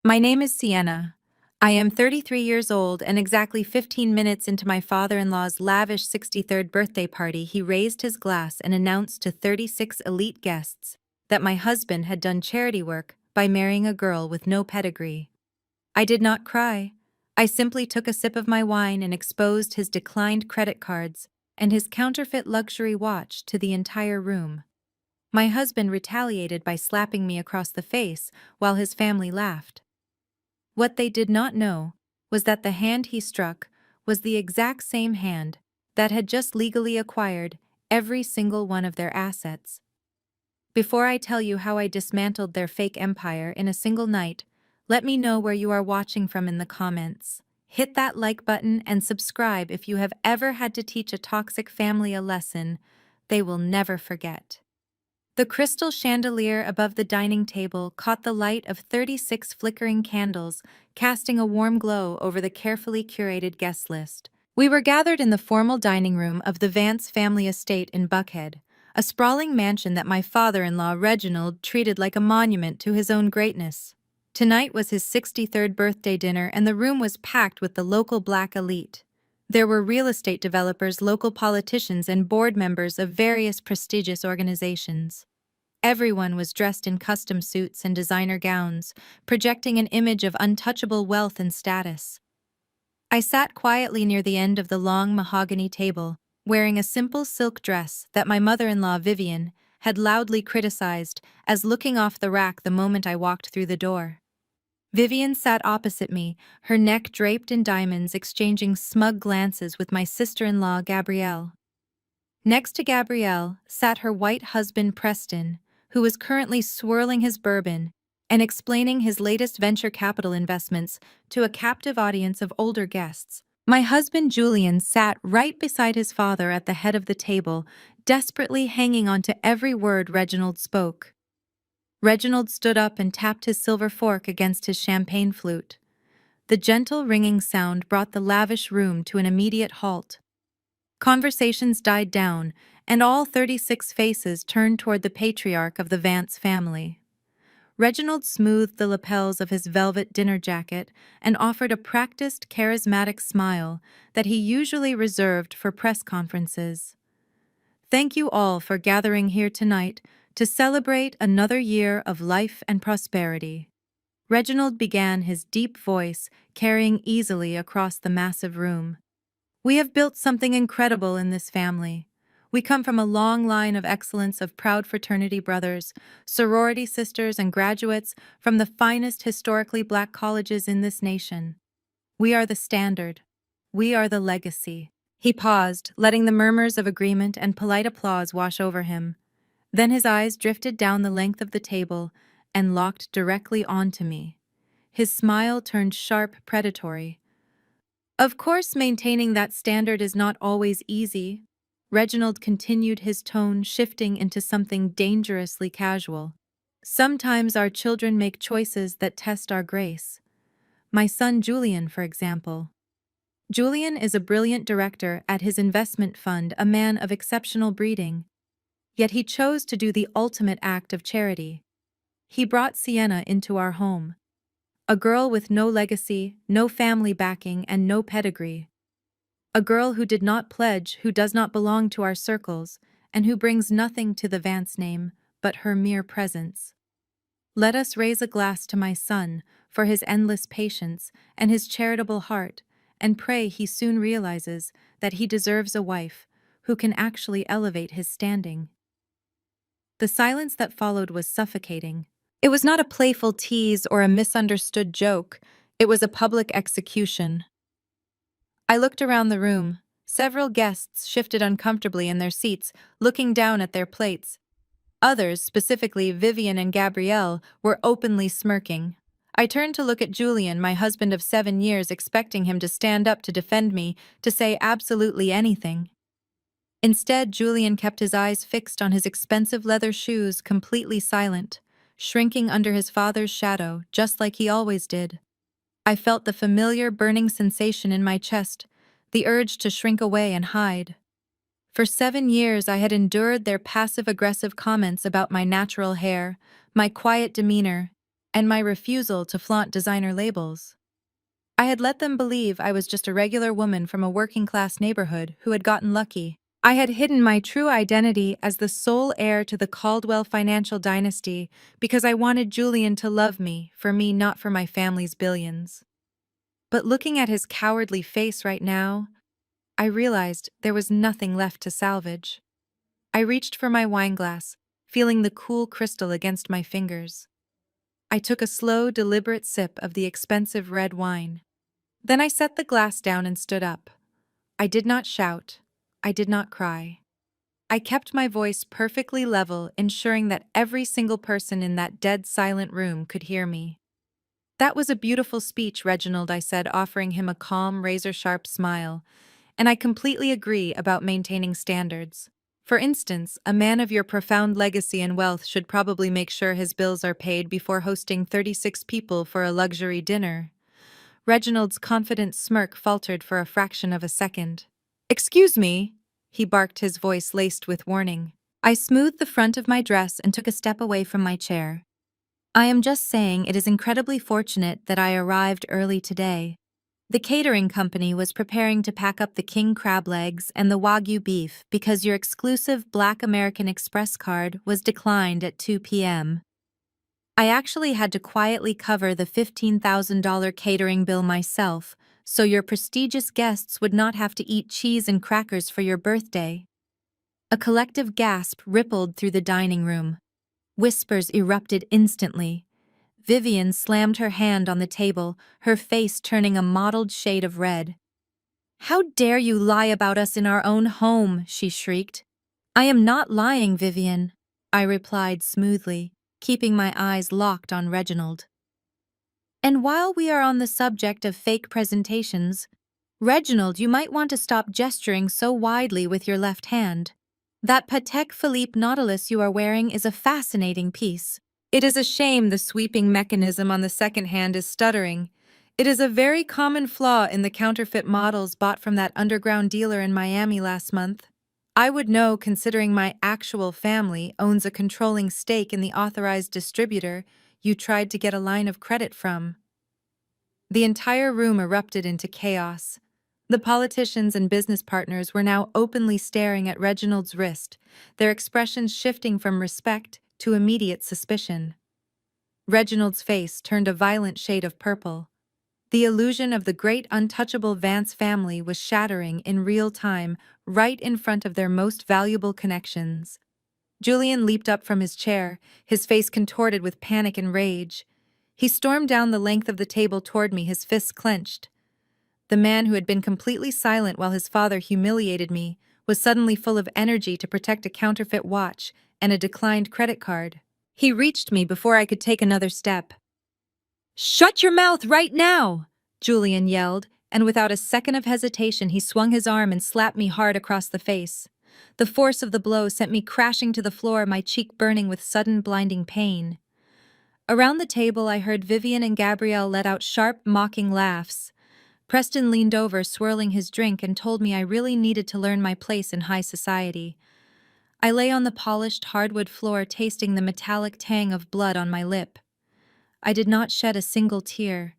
My name is Sienna. I am 33 years old, and exactly 15 minutes into my father-in-law's lavish 63rd birthday party, he raised his glass and announced to 36 elite guests that my husband had done charity work by marrying a girl with no pedigree. I did not cry. I simply took a sip of my wine and exposed his declined credit cards and his counterfeit luxury watch to the entire room. My husband retaliated by slapping me across the face while his family laughed. What they did not know was that the hand he struck was the exact same hand that had just legally acquired every single one of their assets. Before I tell you how I dismantled their fake empire in a single night, let me know where you are watching from in the comments. Hit that like button and subscribe if you have ever had to teach a toxic family a lesson they will never forget. The crystal chandelier above the dining table caught the light of 36 flickering candles, casting a warm glow over the carefully curated guest list. We were gathered in the formal dining room of the Vance family estate in Buckhead, a sprawling mansion that my father-in-law Reginald treated like a monument to his own greatness. Tonight was his 63rd birthday dinner, and the room was packed with the local black elite. There were real estate developers, local politicians, and board members of various prestigious organizations. Everyone was dressed in custom suits and designer gowns, projecting an image of untouchable wealth and status. I sat quietly near the end of the long mahogany table, wearing a simple silk dress that my mother-in-law Vivian had loudly criticized as looking off the rack the moment I walked through the door. Vivian sat opposite me, her neck draped in diamonds, exchanging smug glances with my sister-in-law Gabrielle. Next to Gabrielle sat her white husband Preston, who was currently swirling his bourbon and explaining his latest venture capital investments to a captive audience of older guests. My husband Julian sat right beside his father at the head of the table, desperately hanging on to every word Reginald spoke. Reginald stood up and tapped his silver fork against his champagne flute. The gentle ringing sound brought the lavish room to an immediate halt. Conversations died down, and all 36 faces turned toward the patriarch of the Vance family. Reginald smoothed the lapels of his velvet dinner jacket and offered a practiced, charismatic smile that he usually reserved for press conferences. Thank you all for gathering here tonight to celebrate another year of life and prosperity. Reginald began, his deep voice carrying easily across the massive room. We have built something incredible in this family. We come from a long line of excellence of proud fraternity brothers, sorority sisters, and graduates from the finest historically black colleges in this nation. We are the standard. We are the legacy. He paused, letting the murmurs of agreement and polite applause wash over him. Then his eyes drifted down the length of the table and locked directly onto me. His smile turned sharp, predatory. Of course, maintaining that standard is not always easy. Reginald continued, his tone shifting into something dangerously casual. Sometimes our children make choices that test our grace. My son Julian, for example. Julian is a brilliant director at his investment fund, a man of exceptional breeding. Yet he chose to do the ultimate act of charity. He brought Sienna into our home. A girl with no legacy, no family backing, and no pedigree. A girl who did not pledge, who does not belong to our circles, and who brings nothing to the Vance name but her mere presence. Let us raise a glass to my son for his endless patience and his charitable heart, and pray he soon realizes that he deserves a wife who can actually elevate his standing. The silence that followed was suffocating. It was not a playful tease or a misunderstood joke. It was a public execution. I looked around the room. Several guests shifted uncomfortably in their seats, looking down at their plates. Others, specifically Vivian and Gabrielle, were openly smirking. I turned to look at Julian, my husband of 7 years, expecting him to stand up, to defend me, to say absolutely anything. Instead, Julian kept his eyes fixed on his expensive leather shoes, completely silent, shrinking under his father's shadow, just like he always did. I felt the familiar burning sensation in my chest, the urge to shrink away and hide. For 7 years I had endured their passive-aggressive comments about my natural hair, my quiet demeanor, and my refusal to flaunt designer labels. I had let them believe I was just a regular woman from a working-class neighborhood who had gotten lucky. I had hidden my true identity as the sole heir to the Caldwell financial dynasty because I wanted Julian to love me, for me, not for my family's billions. But looking at his cowardly face right now, I realized there was nothing left to salvage. I reached for my wineglass, feeling the cool crystal against my fingers. I took a slow, deliberate sip of the expensive red wine. Then I set the glass down and stood up. I did not shout. I did not cry. I kept my voice perfectly level, ensuring that every single person in that dead silent room could hear me. "That was a beautiful speech, Reginald," I said, offering him a calm, razor-sharp smile. "And I completely agree about maintaining standards. For instance, a man of your profound legacy and wealth should probably make sure his bills are paid before hosting 36 people for a luxury dinner." Reginald's confident smirk faltered for a fraction of a second. "Excuse me," he barked, his voice laced with warning. I smoothed the front of my dress and took a step away from my chair. "I am just saying it is incredibly fortunate that I arrived early today. The catering company was preparing to pack up the king crab legs and the Wagyu beef because your exclusive Black American Express card was declined at 2 p.m. I actually had to quietly cover the $15,000 catering bill myself, so your prestigious guests would not have to eat cheese and crackers for your birthday." A collective gasp rippled through the dining room. Whispers erupted instantly. Vivian slammed her hand on the table, her face turning a mottled shade of red. "How dare you lie about us in our own home?" she shrieked. "I am not lying, Vivian," I replied smoothly, keeping my eyes locked on Reginald. "And while we are on the subject of fake presentations, Reginald, you might want to stop gesturing so widely with your left hand. That Patek Philippe Nautilus you are wearing is a fascinating piece. It is a shame the sweeping mechanism on the second hand is stuttering. It is a very common flaw in the counterfeit models bought from that underground dealer in Miami last month. I would know, considering my actual family owns a controlling stake in the authorized distributor you tried to get a line of credit from." The entire room erupted into chaos. The politicians and business partners were now openly staring at Reginald's wrist, their expressions shifting from respect to immediate suspicion. Reginald's face turned a violent shade of purple. The illusion of the great untouchable Vance family was shattering in real time, right in front of their most valuable connections. Julian leaped up from his chair, his face contorted with panic and rage. He stormed down the length of the table toward me, his fists clenched. The man who had been completely silent while his father humiliated me was suddenly full of energy to protect a counterfeit watch and a declined credit card. He reached me before I could take another step. "Shut your mouth right now!" Julian yelled, and without a second of hesitation he swung his arm and slapped me hard across the face. The force of the blow sent me crashing to the floor, my cheek burning with sudden blinding pain. Around the table I heard Vivian and Gabrielle let out sharp, mocking laughs. Preston leaned over, swirling his drink, and told me I really needed to learn my place in high society. I lay on the polished hardwood floor, tasting the metallic tang of blood on my lip. I did not shed a single tear.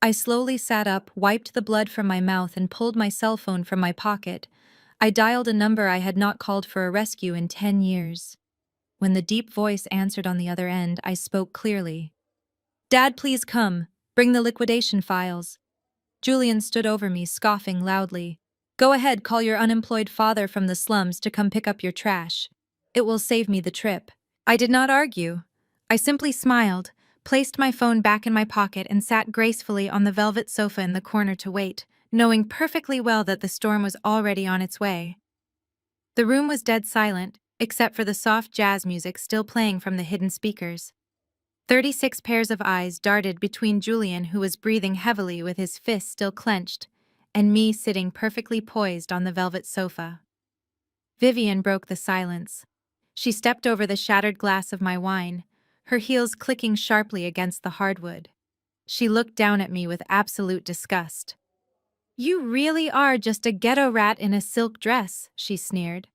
I slowly sat up, wiped the blood from my mouth, and pulled my cell phone from my pocket. I dialed a number I had not called for a rescue in 10 years. When the deep voice answered on the other end, I spoke clearly. "Dad, please come. Bring the liquidation files." Julian stood over me, scoffing loudly. "Go ahead, call your unemployed father from the slums to come pick up your trash. It will save me the trip." I did not argue. I simply smiled, placed my phone back in my pocket, and sat gracefully on the velvet sofa in the corner to wait, knowing perfectly well that the storm was already on its way. The room was dead silent, except for the soft jazz music still playing from the hidden speakers. 36 pairs of eyes darted between Julian, who was breathing heavily with his fists still clenched, and me sitting perfectly poised on the velvet sofa. Vivian broke the silence. She stepped over the shattered glass of my wine, her heels clicking sharply against the hardwood. She looked down at me with absolute disgust. "You really are just a ghetto rat in a silk dress," she sneered.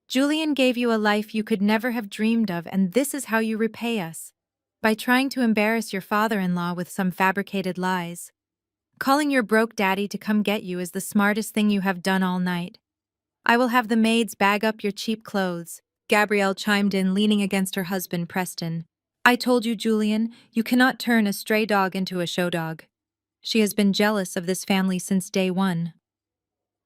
"Julian gave you a life you could never have dreamed of, and this is how you repay us. By trying to embarrass your father-in-law with some fabricated lies. Calling your broke daddy to come get you is the smartest thing you have done all night. I will have the maids bag up your cheap clothes, Gabrielle chimed in, leaning against her husband, Preston. I told you, Julian, you cannot turn a stray dog into a show dog. She has been jealous of this family since day one.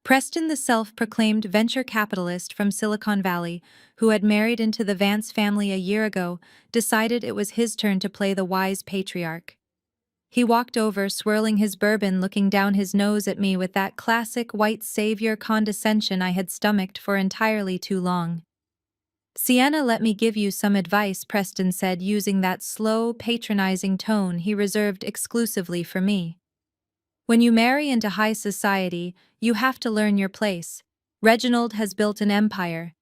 Preston, the self-proclaimed venture capitalist from Silicon Valley, who had married into the Vance family a year ago, decided it was his turn to play the wise patriarch. He walked over, swirling his bourbon, looking down his nose at me with that classic white savior condescension I had stomached for entirely too long. Sienna, let me give you some advice, Preston said, using that slow, patronizing tone he reserved exclusively for me. When you marry into high society, you have to learn your place. Reginald has built an empire.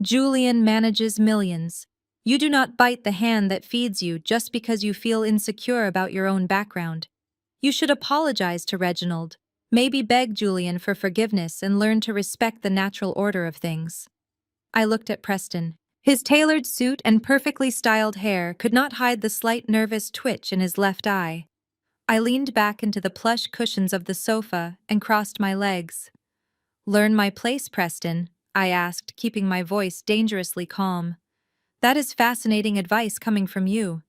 Julian manages millions. You do not bite the hand that feeds you just because you feel insecure about your own background. You should apologize to Reginald, maybe beg Julian for forgiveness and learn to respect the natural order of things. I looked at Preston. His tailored suit and perfectly styled hair could not hide the slight nervous twitch in his left eye. I leaned back into the plush cushions of the sofa and crossed my legs. Learn my place, Preston, I asked, keeping my voice dangerously calm. That is fascinating advice coming from you.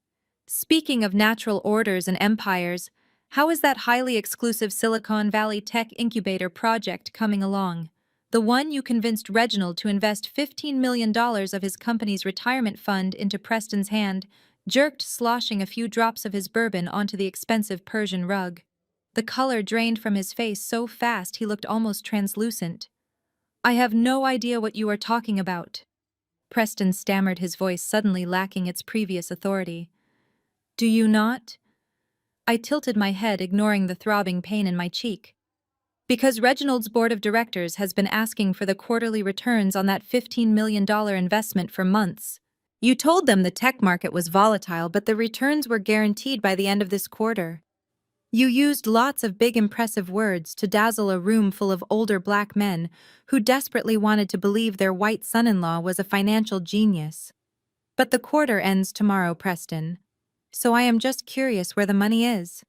Speaking of natural orders and empires, how is that highly exclusive Silicon Valley tech incubator project coming along? The one you convinced Reginald to invest $15 million of his company's retirement fund into Preston's hand, jerked, sloshing a few drops of his bourbon onto the expensive Persian rug. The color drained from his face so fast he looked almost translucent. I have no idea what you are talking about. Preston stammered, his voice suddenly lacking its previous authority. Do you not? I tilted my head, ignoring the throbbing pain in my cheek. Because Reginald's board of directors has been asking for the quarterly returns on that $15 million investment for months. You told them the tech market was volatile, but the returns were guaranteed by the end of this quarter. You used lots of big, impressive words to dazzle a room full of older black men who desperately wanted to believe their white son-in-law was a financial genius. But the quarter ends tomorrow, Preston. So I am just curious where the money is.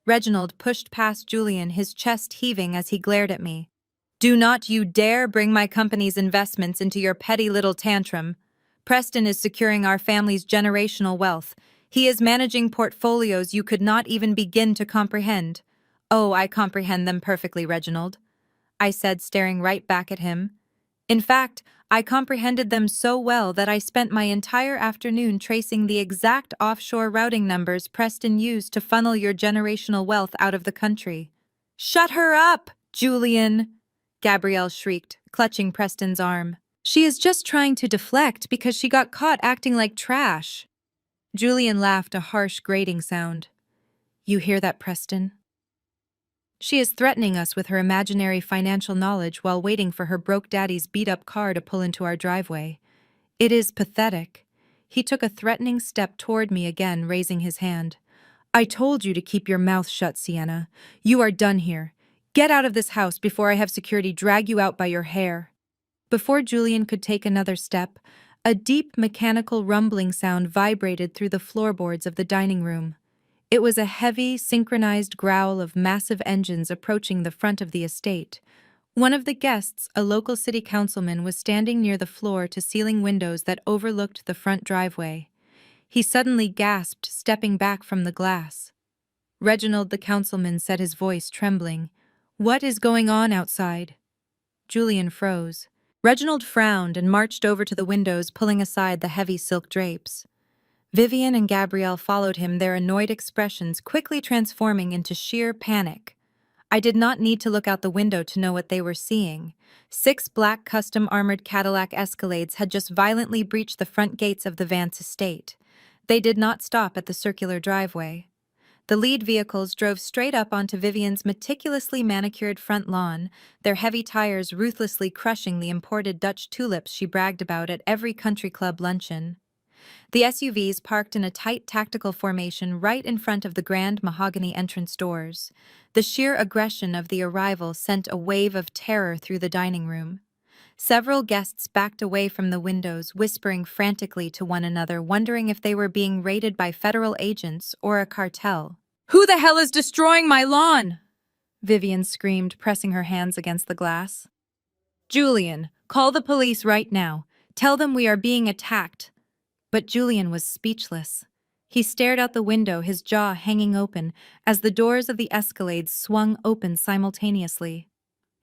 Reginald pushed past Julian, his chest heaving as he glared at me. Do not you dare bring my company's investments into your petty little tantrum. Preston is securing our family's generational wealth. He is managing portfolios you could not even begin to comprehend. Oh, I comprehend them perfectly, Reginald, I said, staring right back at him. In fact, I comprehended them so well that I spent my entire afternoon tracing the exact offshore routing numbers Preston used to funnel your generational wealth out of the country. Shut her up, Julian, Gabrielle shrieked, clutching Preston's arm. She is just trying to deflect because she got caught acting like trash. Julian laughed, a harsh, grating sound. You hear that, Preston? She is threatening us with her imaginary financial knowledge while waiting for her broke daddy's beat-up car to pull into our driveway. It is pathetic. He took a threatening step toward me again, raising his hand. I told you to keep your mouth shut, Sienna. You are done here. Get out of this house before I have security drag you out by your hair. Before Julian could take another step, a deep mechanical rumbling sound vibrated through the floorboards of the dining room. It was a heavy, synchronized growl of massive engines approaching the front of the estate. One of the guests, a local city councilman, was standing near the floor-to-ceiling windows that overlooked the front driveway. He suddenly gasped, stepping back from the glass. Reginald, the councilman, said, his voice trembling. What is going on outside? Julian froze. Reginald frowned and marched over to the windows, pulling aside the heavy silk drapes. Vivian and Gabrielle followed him, their annoyed expressions quickly transforming into sheer panic. I did not need to look out the window to know what they were seeing. 6 black custom-armored Cadillac Escalades had just violently breached the front gates of the Vance estate. They did not stop at the circular driveway. The lead vehicles drove straight up onto Vivian's meticulously manicured front lawn, their heavy tires ruthlessly crushing the imported Dutch tulips she bragged about at every country club luncheon. The SUVs parked in a tight tactical formation right in front of the grand mahogany entrance doors. The sheer aggression of the arrival sent a wave of terror through the dining room. Several guests backed away from the windows, whispering frantically to one another, wondering if they were being raided by federal agents or a cartel. "Who the hell is destroying my lawn?" Vivian screamed, pressing her hands against the glass. "Julian, call the police right now. Tell them we are being attacked." But Julian was speechless. He stared out the window, his jaw hanging open, as the doors of the Escalades swung open simultaneously.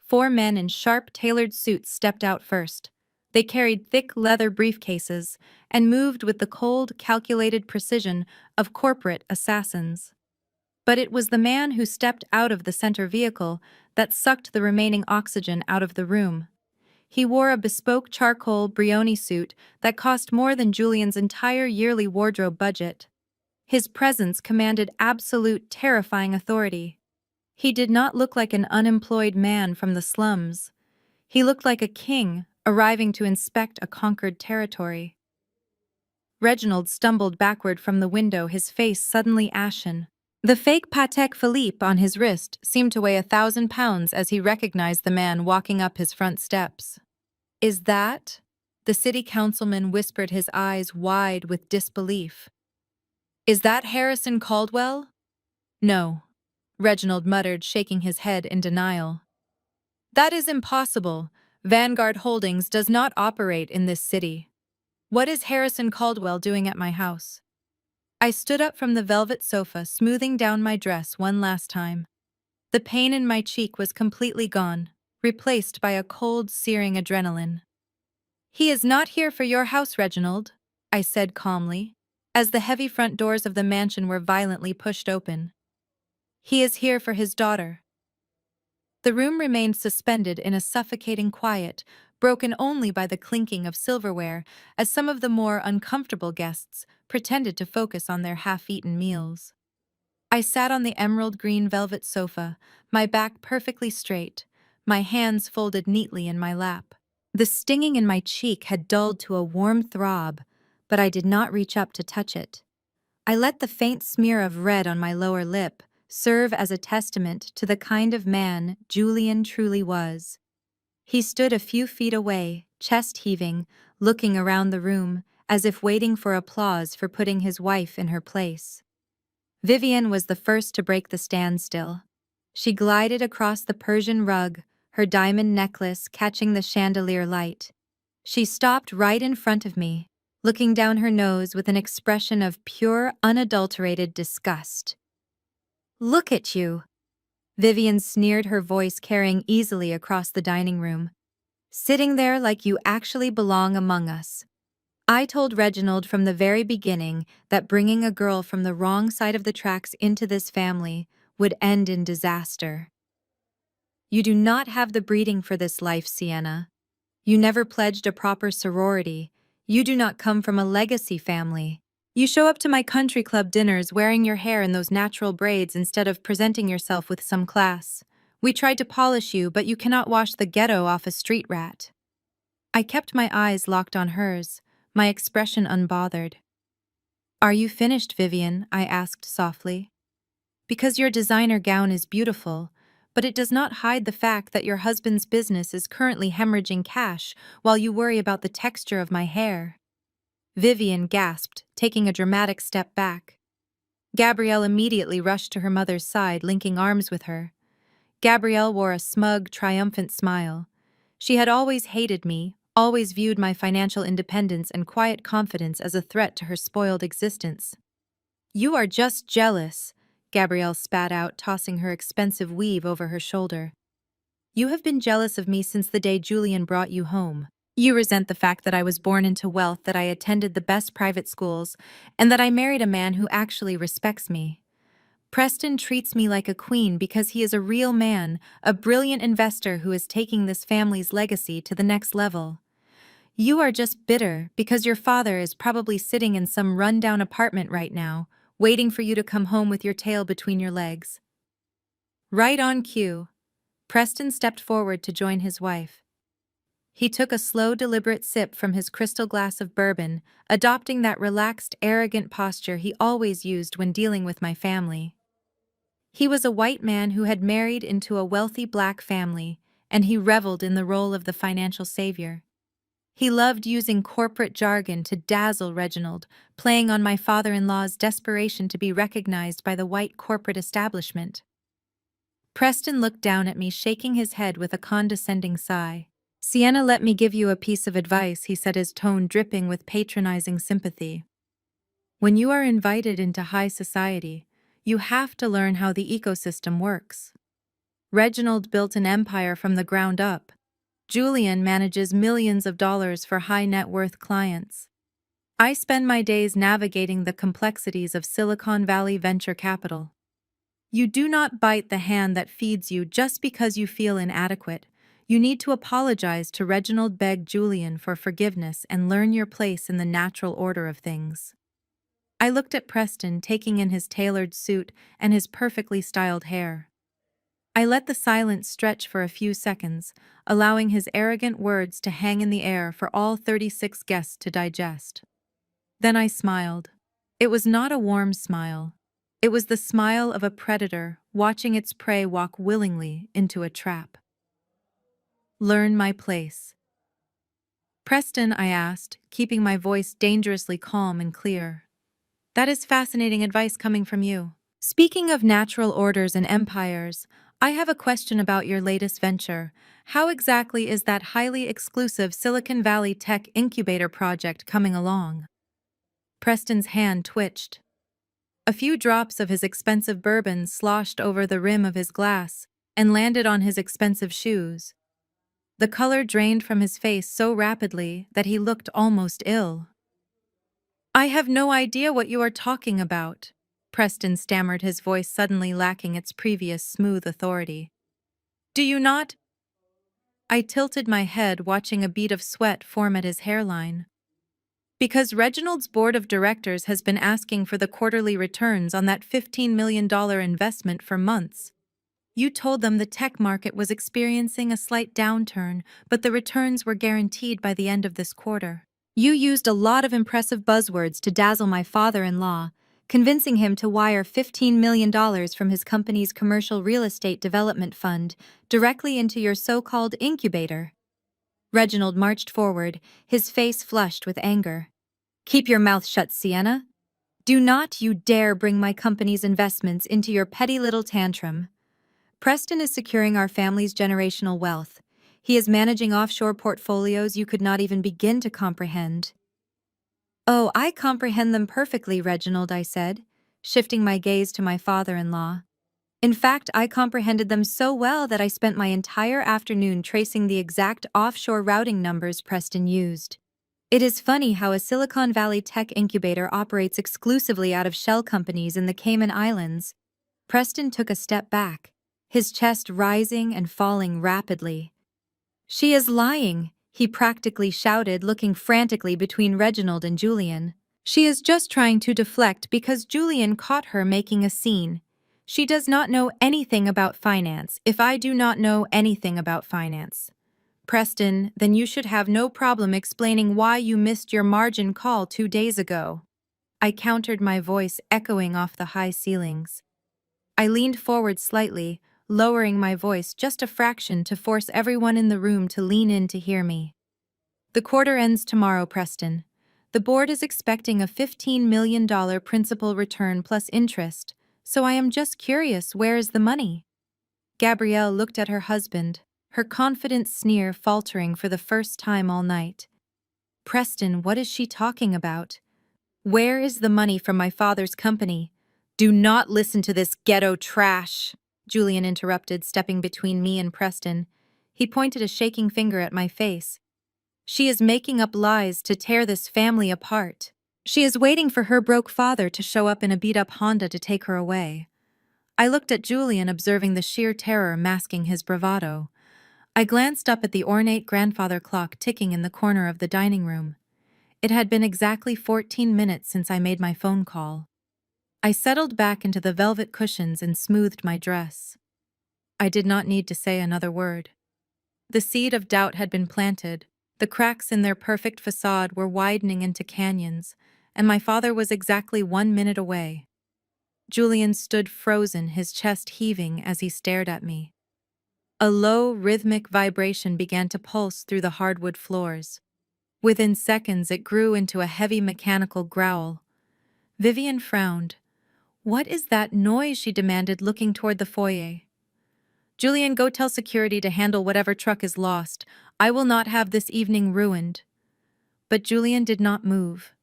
4 men in sharp, tailored suits stepped out first. They carried thick leather briefcases and moved with the cold, calculated precision of corporate assassins. But it was the man who stepped out of the center vehicle that sucked the remaining oxygen out of the room. He wore a bespoke charcoal Brioni suit that cost more than Julian's entire yearly wardrobe budget. His presence commanded absolute, terrifying authority. He did not look like an unemployed man from the slums. He looked like a king arriving to inspect a conquered territory. Reginald stumbled backward from the window, his face suddenly ashen. The fake Patek Philippe on his wrist seemed to weigh 1,000 pounds as he recognized the man walking up his front steps. "Is that?" The city councilman whispered, his eyes wide with disbelief. "Is that Harrison Caldwell?" "No," Reginald muttered, shaking his head in denial. "That is impossible. Vanguard Holdings does not operate in this city. What is Harrison Caldwell doing at my house?" I stood up from the velvet sofa, smoothing down my dress one last time. The pain in my cheek was completely gone, replaced by a cold, searing adrenaline. "He is not here for your house, Reginald," I said calmly, as the heavy front doors of the mansion were violently pushed open. "He is here for his daughter." The room remained suspended in a suffocating quiet, broken only by the clinking of silverware, as some of the more uncomfortable guests pretended to focus on their half-eaten meals. I sat on the emerald green velvet sofa, my back perfectly straight, my hands folded neatly in my lap. The stinging in my cheek had dulled to a warm throb, but I did not reach up to touch it. I let the faint smear of red on my lower lip serve as a testament to the kind of man Julian truly was. He stood a few feet away, chest heaving, looking around the room, as if waiting for applause for putting his wife in her place. Vivian was the first to break the standstill. She glided across the Persian rug, her diamond necklace catching the chandelier light. She stopped right in front of me, looking down her nose with an expression of pure, unadulterated disgust. "Look at you!" Vivian sneered, her voice carrying easily across the dining room. "Sitting there like you actually belong among us. I told Reginald from the very beginning that bringing a girl from the wrong side of the tracks into this family would end in disaster. You do not have the breeding for this life, Sienna. You never pledged a proper sorority. You do not come from a legacy family. You show up to my country club dinners wearing your hair in those natural braids instead of presenting yourself with some class. We tried to polish you, but you cannot wash the ghetto off a street rat." I kept my eyes locked on hers, my expression unbothered. "Are you finished, Vivian?" I asked softly. "Because your designer gown is beautiful, but it does not hide the fact that your husband's business is currently hemorrhaging cash while you worry about the texture of my hair." Vivian gasped, taking a dramatic step back. Gabrielle immediately rushed to her mother's side, linking arms with her. Gabrielle wore a smug, triumphant smile. She had always hated me, always viewed my financial independence and quiet confidence as a threat to her spoiled existence. "You are just jealous," Gabrielle spat out, tossing her expensive weave over her shoulder. "You have been jealous of me since the day Julian brought you home. You resent the fact that I was born into wealth, that I attended the best private schools, and that I married a man who actually respects me. Preston treats me like a queen because he is a real man, a brilliant investor who is taking this family's legacy to the next level. You are just bitter because your father is probably sitting in some rundown apartment right now, waiting for you to come home with your tail between your legs." Right on cue, Preston stepped forward to join his wife. He took a slow, deliberate sip from his crystal glass of bourbon, adopting that relaxed, arrogant posture he always used when dealing with my family. He was a white man who had married into a wealthy black family, and he reveled in the role of the financial savior. He loved using corporate jargon to dazzle Reginald, playing on my father-in-law's desperation to be recognized by the white corporate establishment. Preston looked down at me, shaking his head with a condescending sigh. "Sienna, let me give you a piece of advice," he said, his tone dripping with patronizing sympathy. "When you are invited into high society, you have to learn how the ecosystem works. Reginald built an empire from the ground up. Julian manages millions of dollars for high-net-worth clients. I spend my days navigating the complexities of Silicon Valley venture capital. You do not bite the hand that feeds you just because you feel inadequate. You need to apologize to Reginald, beg Julian for forgiveness, and learn your place in the natural order of things." I looked at Preston, taking in his tailored suit and his perfectly styled hair. I let the silence stretch for a few seconds, allowing his arrogant words to hang in the air for all 36 guests to digest. Then I smiled. It was not a warm smile. It was the smile of a predator watching its prey walk willingly into a trap. "Learn my place." "Preston," I asked, keeping my voice dangerously calm and clear. "That is fascinating advice coming from you. Speaking of natural orders and empires, I have a question about your latest venture. How exactly is that highly exclusive Silicon Valley tech incubator project coming along?" Preston's hand twitched. A few drops of his expensive bourbon sloshed over the rim of his glass and landed on his expensive shoes. The color drained from his face so rapidly that he looked almost ill. "I have no idea what you are talking about," Preston stammered, his voice suddenly lacking its previous smooth authority. "Do you not?" I tilted my head, watching a bead of sweat form at his hairline. "Because Reginald's board of directors has been asking for the quarterly returns on that $15 million investment for months. You told them the tech market was experiencing a slight downturn, but the returns were guaranteed by the end of this quarter. You used a lot of impressive buzzwords to dazzle my father-in-law, convincing him to wire $15 million from his company's commercial real estate development fund directly into your so-called incubator." Reginald marched forward, his face flushed with anger. "Keep your mouth shut, Sienna. Do not you dare bring my company's investments into your petty little tantrum. Preston is securing our family's generational wealth. He is managing offshore portfolios you could not even begin to comprehend." "Oh, I comprehend them perfectly, Reginald," I said, shifting my gaze to my father-in-law. "In fact, I comprehended them so well that I spent my entire afternoon tracing the exact offshore routing numbers Preston used. It is funny how a Silicon Valley tech incubator operates exclusively out of shell companies in the Cayman Islands." Preston took a step back, his chest rising and falling rapidly. "She is lying," he practically shouted, looking frantically between Reginald and Julian. "She is just trying to deflect because Julian caught her making a scene. She does not know anything about finance. If I do not know anything about finance, Preston, then you should have no problem explaining why you missed your margin call 2 days ago." I countered, my voice echoing off the high ceilings. I leaned forward slightly, lowering my voice just a fraction to force everyone in the room to lean in to hear me. "The quarter ends tomorrow, Preston. The board is expecting a $15 million principal return plus interest, so I am just curious, where is the money?" Gabrielle looked at her husband, her confident sneer faltering for the first time all night. "Preston, what is she talking about? Where is the money from my father's company?" "Do not listen to this ghetto trash," Julian interrupted, stepping between me and Preston. He pointed a shaking finger at my face. "She is making up lies to tear this family apart. She is waiting for her broke father to show up in a beat-up Honda to take her away." I looked at Julian, observing the sheer terror masking his bravado. I glanced up at the ornate grandfather clock ticking in the corner of the dining room. It had been exactly 14 minutes since I made my phone call. I settled back into the velvet cushions and smoothed my dress. I did not need to say another word. The seed of doubt had been planted. The cracks in their perfect facade were widening into canyons, and my father was exactly 1 minute away. Julian stood frozen, his chest heaving as he stared at me. A low, rhythmic vibration began to pulse through the hardwood floors. Within seconds, it grew into a heavy mechanical growl. Vivian frowned. "What is that noise?" she demanded, looking toward the foyer. "Julian, go tell security to handle whatever truck is lost. I will not have this evening ruined." But Julian did not move.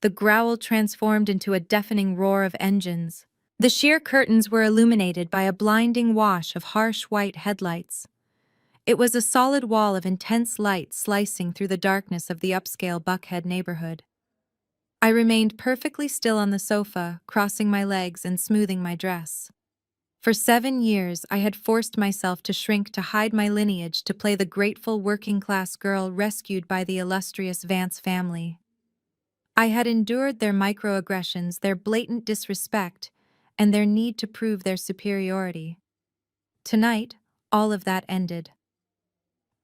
The growl transformed into a deafening roar of engines. The sheer curtains were illuminated by a blinding wash of harsh white headlights. It was a solid wall of intense light slicing through the darkness of the upscale Buckhead neighborhood. I remained perfectly still on the sofa, crossing my legs and smoothing my dress. For 7 years, I had forced myself to shrink to hide my lineage to play the grateful working-class girl rescued by the illustrious Vance family. I had endured their microaggressions, their blatant disrespect, and their need to prove their superiority. Tonight, all of that ended.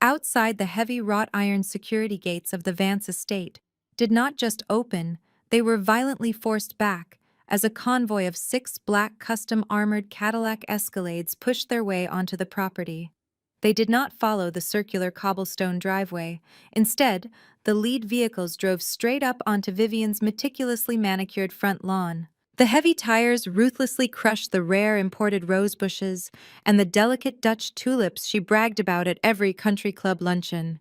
Outside, the heavy wrought iron security gates of the Vance estate did not just open, they were violently forced back as a convoy of 6 black custom-armored Cadillac Escalades pushed their way onto the property. They did not follow the circular cobblestone driveway. Instead, the lead vehicles drove straight up onto Vivian's meticulously manicured front lawn. The heavy tires ruthlessly crushed the rare imported rose bushes and the delicate Dutch tulips she bragged about at every country club luncheon.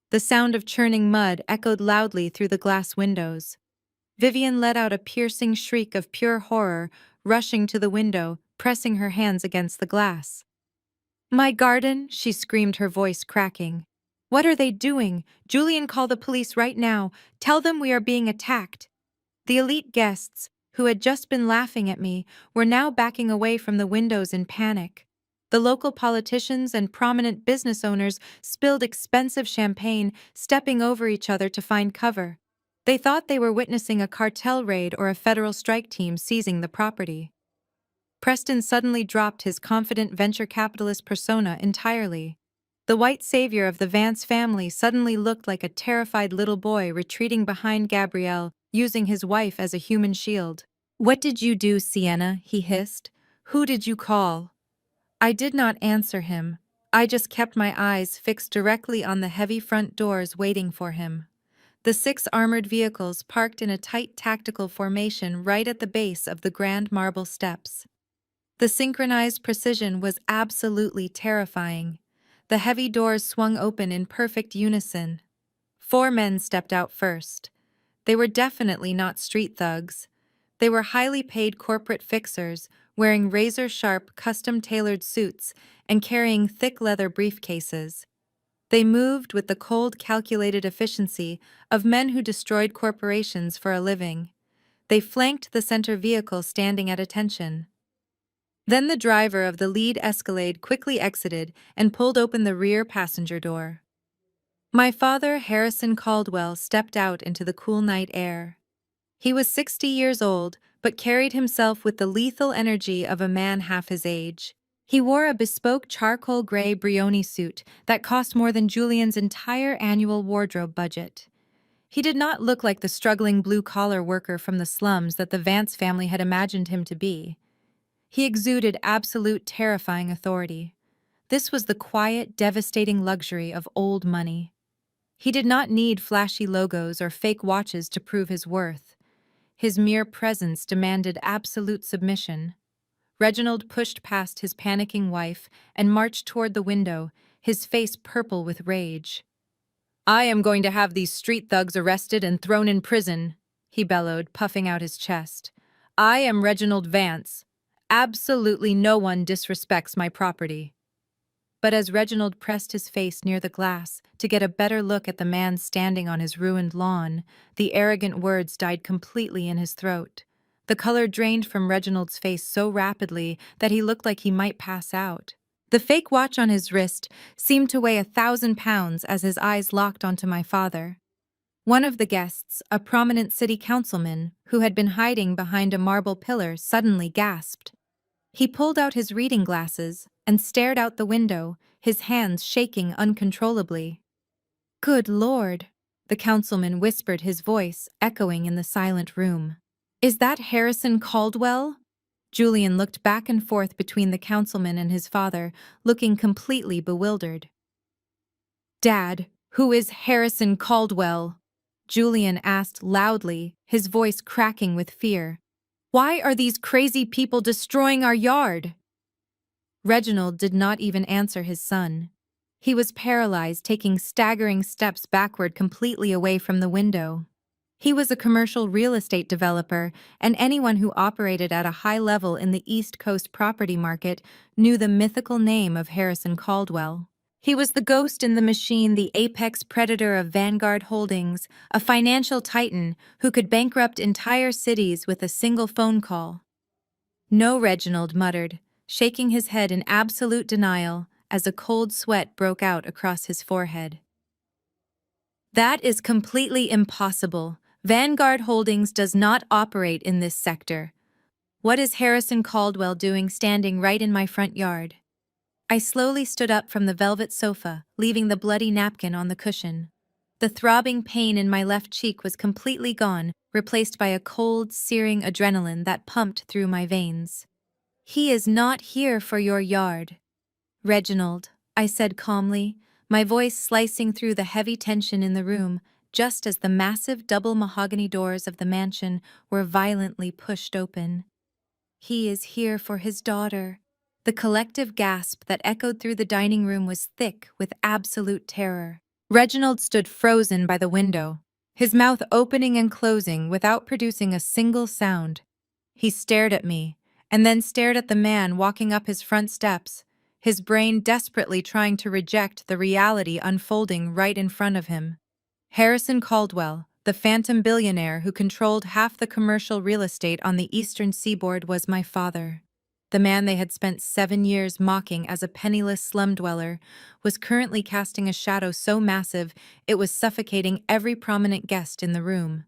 The sound of churning mud echoed loudly through the glass windows. Vivian let out a piercing shriek of pure horror, rushing to the window, pressing her hands against the glass. "My garden," she screamed, her voice cracking. "What are they doing? Julian, call the police right now. Tell them we are being attacked." The elite guests, who had just been laughing at me, were now backing away from the windows in panic. The local politicians and prominent business owners spilled expensive champagne, stepping over each other to find cover. They thought they were witnessing a cartel raid or a federal strike team seizing the property. Preston suddenly dropped his confident venture capitalist persona entirely. The white savior of the Vance family suddenly looked like a terrified little boy retreating behind Gabrielle, using his wife as a human shield. "What did you do, Sienna?" he hissed. "Who did you call?" I did not answer him. I just kept my eyes fixed directly on the heavy front doors waiting for him. The 6 armored vehicles parked in a tight tactical formation right at the base of the grand marble steps. The synchronized precision was absolutely terrifying. The heavy doors swung open in perfect unison. 4 men stepped out first. They were definitely not street thugs. They were highly paid corporate fixers, wearing razor-sharp, custom-tailored suits and carrying thick leather briefcases. They moved with the cold, calculated efficiency of men who destroyed corporations for a living. They flanked the center vehicle, standing at attention. Then the driver of the lead Escalade quickly exited and pulled open the rear passenger door. My father, Harrison Caldwell, stepped out into the cool night air. He was 60 years old, but carried himself with the lethal energy of a man half his age. He wore a bespoke charcoal gray Brioni suit that cost more than Julian's entire annual wardrobe budget. He did not look like the struggling blue-collar worker from the slums that the Vance family had imagined him to be. He exuded absolute terrifying authority. This was the quiet, devastating luxury of old money. He did not need flashy logos or fake watches to prove his worth. His mere presence demanded absolute submission. Reginald pushed past his panicking wife and marched toward the window, his face purple with rage. "I am going to have these street thugs arrested and thrown in prison," he bellowed, puffing out his chest. "I am Reginald Vance. Absolutely no one disrespects my property." But as Reginald pressed his face near the glass to get a better look at the man standing on his ruined lawn, the arrogant words died completely in his throat. The color drained from Reginald's face so rapidly that he looked like he might pass out. The fake watch on his wrist seemed to weigh 1,000 pounds as his eyes locked onto my father. One of the guests, a prominent city councilman who had been hiding behind a marble pillar, suddenly gasped. He pulled out his reading glasses and stared out the window, his hands shaking uncontrollably. "Good Lord," the councilman whispered, his voice echoing in the silent room. "Is that Harrison Caldwell?" Julian looked back and forth between the councilman and his father, looking completely bewildered. "Dad, who is Harrison Caldwell?" Julian asked loudly, his voice cracking with fear. "Why are these crazy people destroying our yard?" Reginald did not even answer his son. He was paralyzed, taking staggering steps backward completely away from the window. He was a commercial real estate developer, and anyone who operated at a high level in the East Coast property market knew the mythical name of Harrison Caldwell. He was the ghost in the machine, the apex predator of Vanguard Holdings, a financial titan who could bankrupt entire cities with a single phone call. "No," Reginald muttered, shaking his head in absolute denial as a cold sweat broke out across his forehead. "That is completely impossible. Vanguard Holdings does not operate in this sector. What is Harrison Caldwell doing standing right in my front yard?" I slowly stood up from the velvet sofa, leaving the bloody napkin on the cushion. The throbbing pain in my left cheek was completely gone, replaced by a cold, searing adrenaline that pumped through my veins. "He is not here for your yard, Reginald," I said calmly, my voice slicing through the heavy tension in the room, just as the massive double mahogany doors of the mansion were violently pushed open. "He is here for his daughter." The collective gasp that echoed through the dining room was thick with absolute terror. Reginald stood frozen by the window, his mouth opening and closing without producing a single sound. He stared at me, and then stared at the man walking up his front steps, his brain desperately trying to reject the reality unfolding right in front of him. Harrison Caldwell, the phantom billionaire who controlled half the commercial real estate on the eastern seaboard, was my father. The man they had spent 7 years mocking as a penniless slum dweller was currently casting a shadow so massive it was suffocating every prominent guest in the room.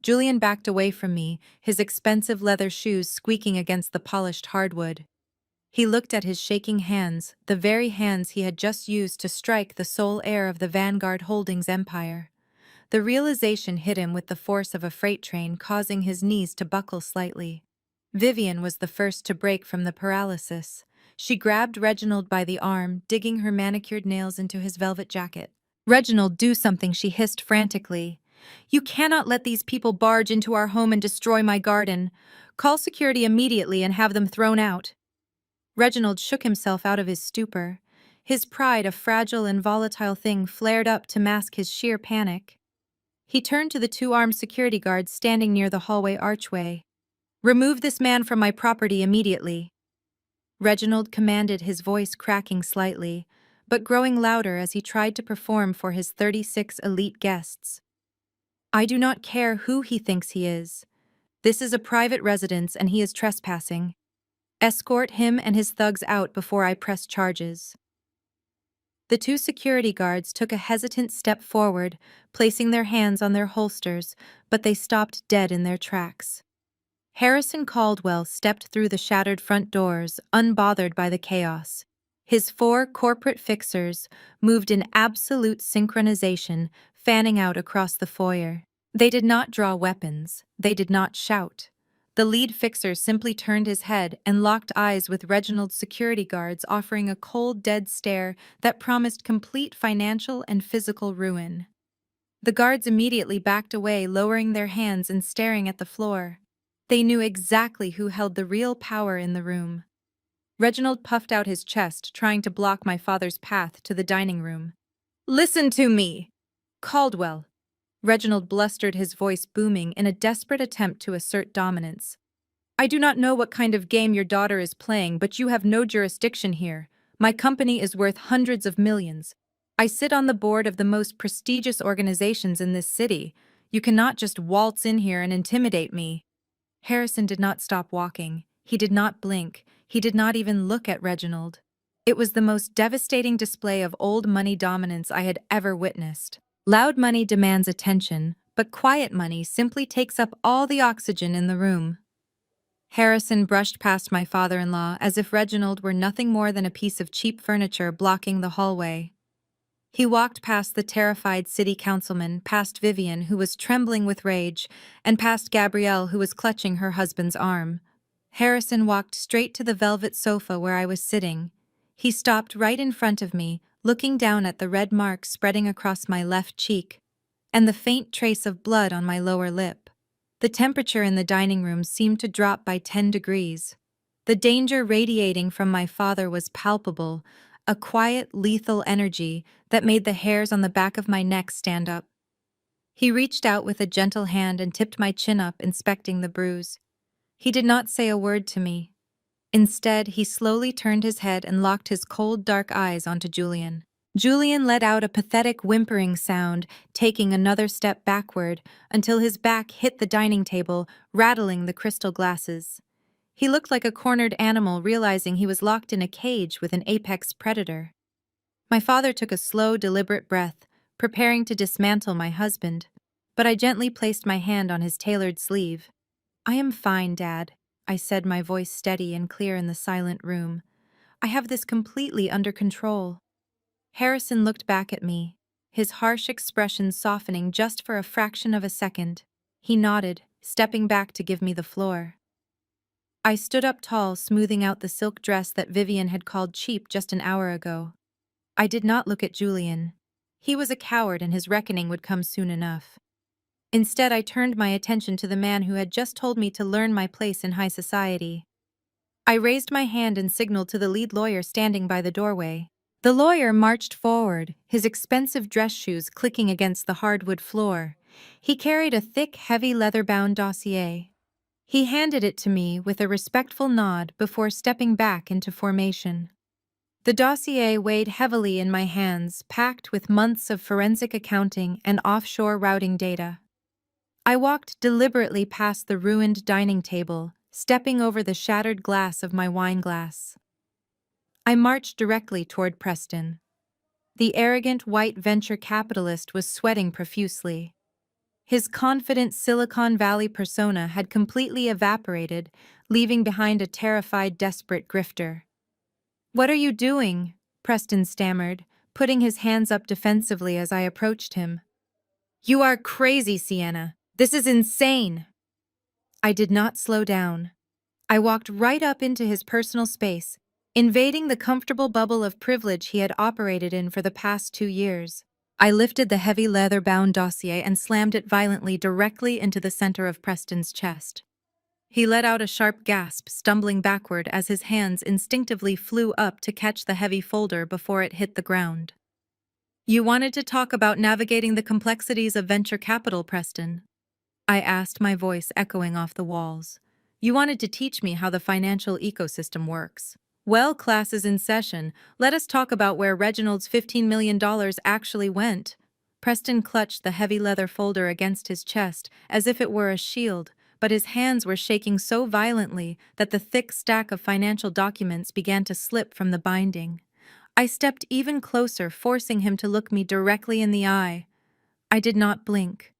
Julian backed away from me, his expensive leather shoes squeaking against the polished hardwood. He looked at his shaking hands, the very hands he had just used to strike the sole heir of the Vanguard Holdings empire. The realization hit him with the force of a freight train, causing his knees to buckle slightly. Vivian was the first to break from the paralysis. She grabbed Reginald by the arm, digging her manicured nails into his velvet jacket. "Reginald, do something," she hissed frantically. "You cannot let these people barge into our home and destroy my garden. Call security immediately and have them thrown out." Reginald shook himself out of his stupor. His pride, a fragile and volatile thing, flared up to mask his sheer panic. He turned to the 2 armed security guards standing near the hallway archway. "Remove this man from my property immediately." Reginald commanded, his voice cracking slightly, but growing louder as he tried to perform for his 36 elite guests. "I do not care who he thinks he is. This is a private residence and he is trespassing. Escort him and his thugs out before I press charges." The 2 security guards took a hesitant step forward, placing their hands on their holsters, but they stopped dead in their tracks. Harrison Caldwell stepped through the shattered front doors, unbothered by the chaos. His 4 corporate fixers moved in absolute synchronization, fanning out across the foyer. They did not draw weapons. They did not shout. The lead fixer simply turned his head and locked eyes with Reginald's security guards, offering a cold, dead stare that promised complete financial and physical ruin. The guards immediately backed away, lowering their hands and staring at the floor. They knew exactly who held the real power in the room. Reginald puffed out his chest, trying to block my father's path to the dining room. "Listen to me, Caldwell." Reginald blustered, his voice booming in a desperate attempt to assert dominance. "I do not know what kind of game your daughter is playing, but you have no jurisdiction here. My company is worth hundreds of millions. I sit on the board of the most prestigious organizations in this city. You cannot just waltz in here and intimidate me." Harrison did not stop walking. He did not blink. He did not even look at Reginald. It was the most devastating display of old money dominance I had ever witnessed. Loud money demands attention, but quiet money simply takes up all the oxygen in the room. Harrison brushed past my father-in-law as if Reginald were nothing more than a piece of cheap furniture blocking the hallway. He walked past the terrified city councilman, past Vivian, who was trembling with rage, and past Gabrielle, who was clutching her husband's arm. Harrison walked straight to the velvet sofa where I was sitting. He stopped right in front of me, looking down at the red mark spreading across my left cheek, and the faint trace of blood on my lower lip. The temperature in the dining room seemed to drop by 10 degrees. The danger radiating from my father was palpable, a quiet, lethal energy that made the hairs on the back of my neck stand up. He reached out with a gentle hand and tipped my chin up, inspecting the bruise. He did not say a word to me. Instead, he slowly turned his head and locked his cold, dark eyes onto Julian. Julian let out a pathetic whimpering sound, taking another step backward until his back hit the dining table, rattling the crystal glasses. He looked like a cornered animal realizing he was locked in a cage with an apex predator. My father took a slow, deliberate breath, preparing to dismantle my husband, but I gently placed my hand on his tailored sleeve. "I am fine, Dad," I said, my voice steady and clear in the silent room. "I have this completely under control." Harrison looked back at me, his harsh expression softening just for a fraction of a second. He nodded, stepping back to give me the floor. I stood up tall, smoothing out the silk dress that Vivian had called cheap just an hour ago. I did not look at Julian. He was a coward and his reckoning would come soon enough. Instead, I turned my attention to the man who had just told me to learn my place in high society. I raised my hand and signaled to the lead lawyer standing by the doorway. The lawyer marched forward, his expensive dress shoes clicking against the hardwood floor. He carried a thick, heavy leather-bound dossier. He handed it to me with a respectful nod before stepping back into formation. The dossier weighed heavily in my hands, packed with months of forensic accounting and offshore routing data. I walked deliberately past the ruined dining table, stepping over the shattered glass of my wine glass. I marched directly toward Preston. The arrogant white venture capitalist was sweating profusely. His confident Silicon Valley persona had completely evaporated, leaving behind a terrified, desperate grifter. "What are you doing?" Preston stammered, putting his hands up defensively as I approached him. "You are crazy, Sienna. This is insane." I did not slow down. I walked right up into his personal space, invading the comfortable bubble of privilege he had operated in for the past 2 years. I lifted the heavy leather-bound dossier and slammed it violently directly into the center of Preston's chest. He let out a sharp gasp, stumbling backward as his hands instinctively flew up to catch the heavy folder before it hit the ground. "You wanted to talk about navigating the complexities of venture capital, Preston?" I asked, my voice echoing off the walls. "You wanted to teach me how the financial ecosystem works. Well, class is in session. Let us talk about where Reginald's $15 million actually went." Preston clutched the heavy leather folder against his chest as if it were a shield, but his hands were shaking so violently that the thick stack of financial documents began to slip from the binding. I stepped even closer, forcing him to look me directly in the eye. I did not blink.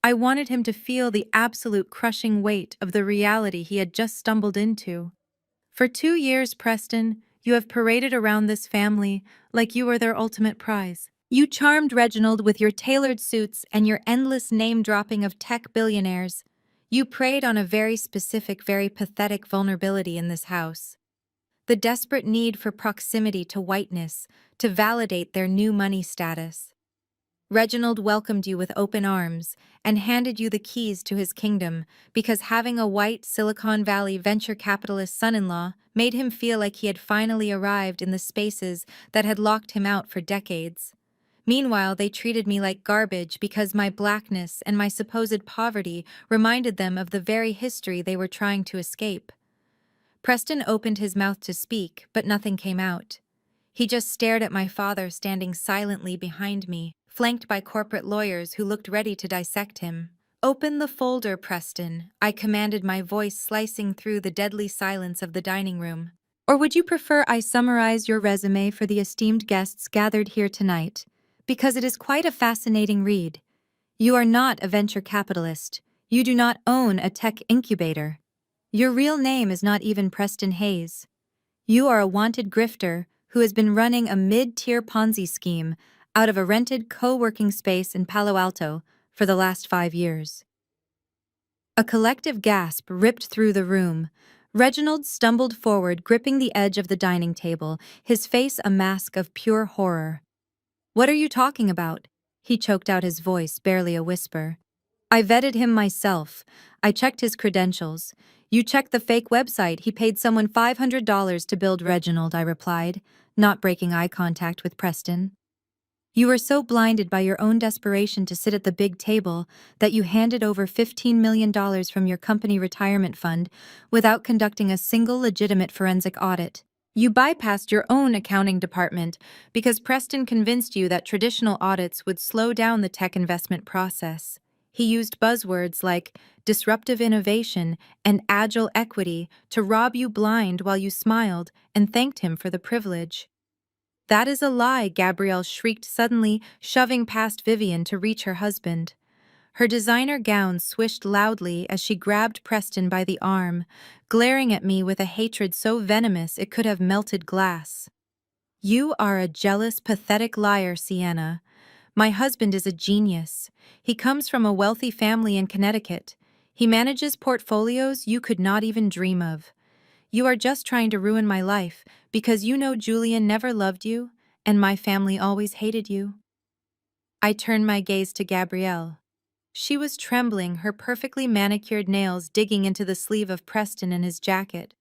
I wanted him to feel the absolute crushing weight of the reality he had just stumbled into. "For 2 years, Preston, you have paraded around this family like you were their ultimate prize. You charmed Reginald with your tailored suits and your endless name-dropping of tech billionaires. You preyed on a very specific, very pathetic vulnerability in this house. The desperate need for proximity to whiteness, to validate their new money status. Reginald welcomed you with open arms and handed you the keys to his kingdom because having a white Silicon Valley venture capitalist son-in-law made him feel like he had finally arrived in the spaces that had locked him out for decades. Meanwhile, they treated me like garbage because my blackness and my supposed poverty reminded them of the very history they were trying to escape." Preston opened his mouth to speak, but nothing came out. He just stared at my father standing silently behind me, flanked by corporate lawyers who looked ready to dissect him. "Open the folder, Preston," I commanded, my voice slicing through the deadly silence of the dining room. "Or would you prefer I summarize your resume for the esteemed guests gathered here tonight? Because it is quite a fascinating read. You are not a venture capitalist. You do not own a tech incubator. Your real name is not even Preston Hayes. You are a wanted grifter who has been running a mid-tier Ponzi scheme out of a rented co-working space in Palo Alto for the last 5 years." A collective gasp ripped through the room. Reginald stumbled forward, gripping the edge of the dining table, his face a mask of pure horror. "What are you talking about?" He choked out, his voice barely a whisper. "I vetted him myself. I checked his credentials. You checked the fake website. He paid someone $500 to build." "Reginald," I replied, not breaking eye contact with Preston. "You were so blinded by your own desperation to sit at the big table that you handed over $15 million from your company retirement fund without conducting a single legitimate forensic audit. You bypassed your own accounting department because Preston convinced you that traditional audits would slow down the tech investment process. He used buzzwords like disruptive innovation and agile equity to rob you blind while you smiled and thanked him for the privilege." "That is a lie," Gabrielle shrieked suddenly, shoving past Vivian to reach her husband. Her designer gown swished loudly as she grabbed Preston by the arm, glaring at me with a hatred so venomous it could have melted glass. "You are a jealous, pathetic liar, Sienna. My husband is a genius. He comes from a wealthy family in Connecticut. He manages portfolios you could not even dream of. You are just trying to ruin my life because you know Julian never loved you and my family always hated you." I turned my gaze to Gabrielle. She was trembling, her perfectly manicured nails digging into the sleeve of Preston and his jacket.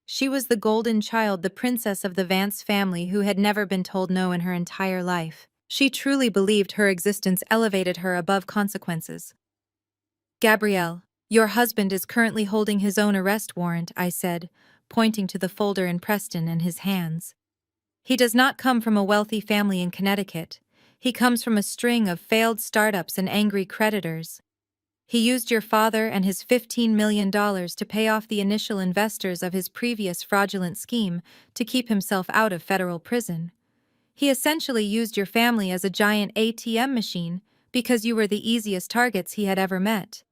She was the golden child, the princess of the Vance family who had never been told no in her entire life. She truly believed her existence elevated her above consequences. "Gabrielle, your husband is currently holding his own arrest warrant," I said, pointing to the folder in Preston and his hands. "He does not come from a wealthy family in Connecticut. He comes from a string of failed startups and angry creditors. He used your father and his $15 million to pay off the initial investors of his previous fraudulent scheme to keep himself out of federal prison. He essentially used your family as a giant ATM machine because you were the easiest targets he had ever met.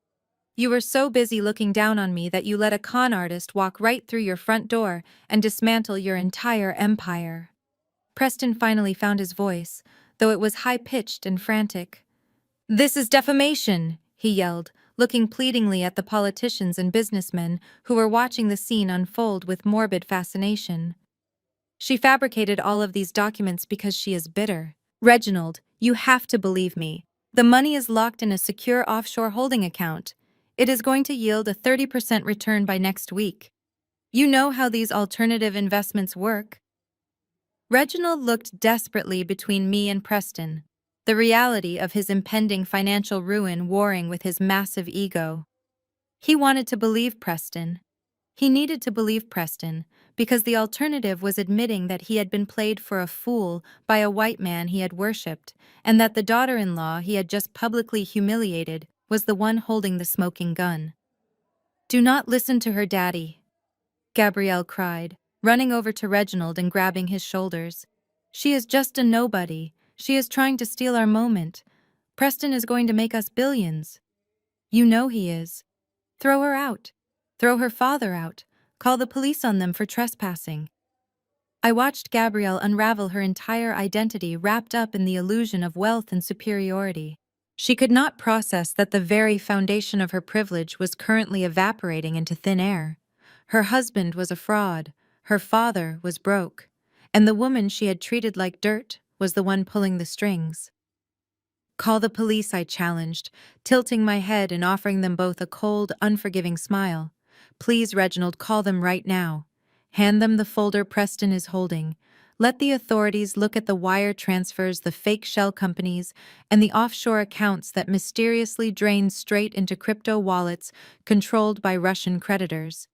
You were so busy looking down on me that you let a con artist walk right through your front door and dismantle your entire empire." Preston finally found his voice, though it was high-pitched and frantic. "This is defamation," he yelled, looking pleadingly at the politicians and businessmen who were watching the scene unfold with morbid fascination. "She fabricated all of these documents because she is bitter. Reginald, you have to believe me. The money is locked in a secure offshore holding account. It is going to yield a 30% return by next week. You know how these alternative investments work." Reginald looked desperately between me and Preston, the reality of his impending financial ruin warring with his massive ego. He wanted to believe Preston. He needed to believe Preston, because the alternative was admitting that he had been played for a fool by a white man he had worshipped, and that the daughter-in-law he had just publicly humiliated was the one holding the smoking gun. "Do not listen to her, Daddy," Gabrielle cried, running over to Reginald and grabbing his shoulders. "She is just a nobody. She is trying to steal our moment. Preston is going to make us billions. You know he is. Throw her out. Throw her father out. Call the police on them for trespassing." I watched Gabrielle unravel her entire identity wrapped up in the illusion of wealth and superiority. She could not process that the very foundation of her privilege was currently evaporating into thin air. Her husband was a fraud, her father was broke, and the woman she had treated like dirt was the one pulling the strings. "Call the police," I challenged, tilting my head and offering them both a cold, unforgiving smile. "Please, Reginald, call them right now. Hand them the folder Preston is holding. Let the authorities look at the wire transfers, the fake shell companies, and the offshore accounts that mysteriously drained straight into crypto wallets controlled by Russian creditors.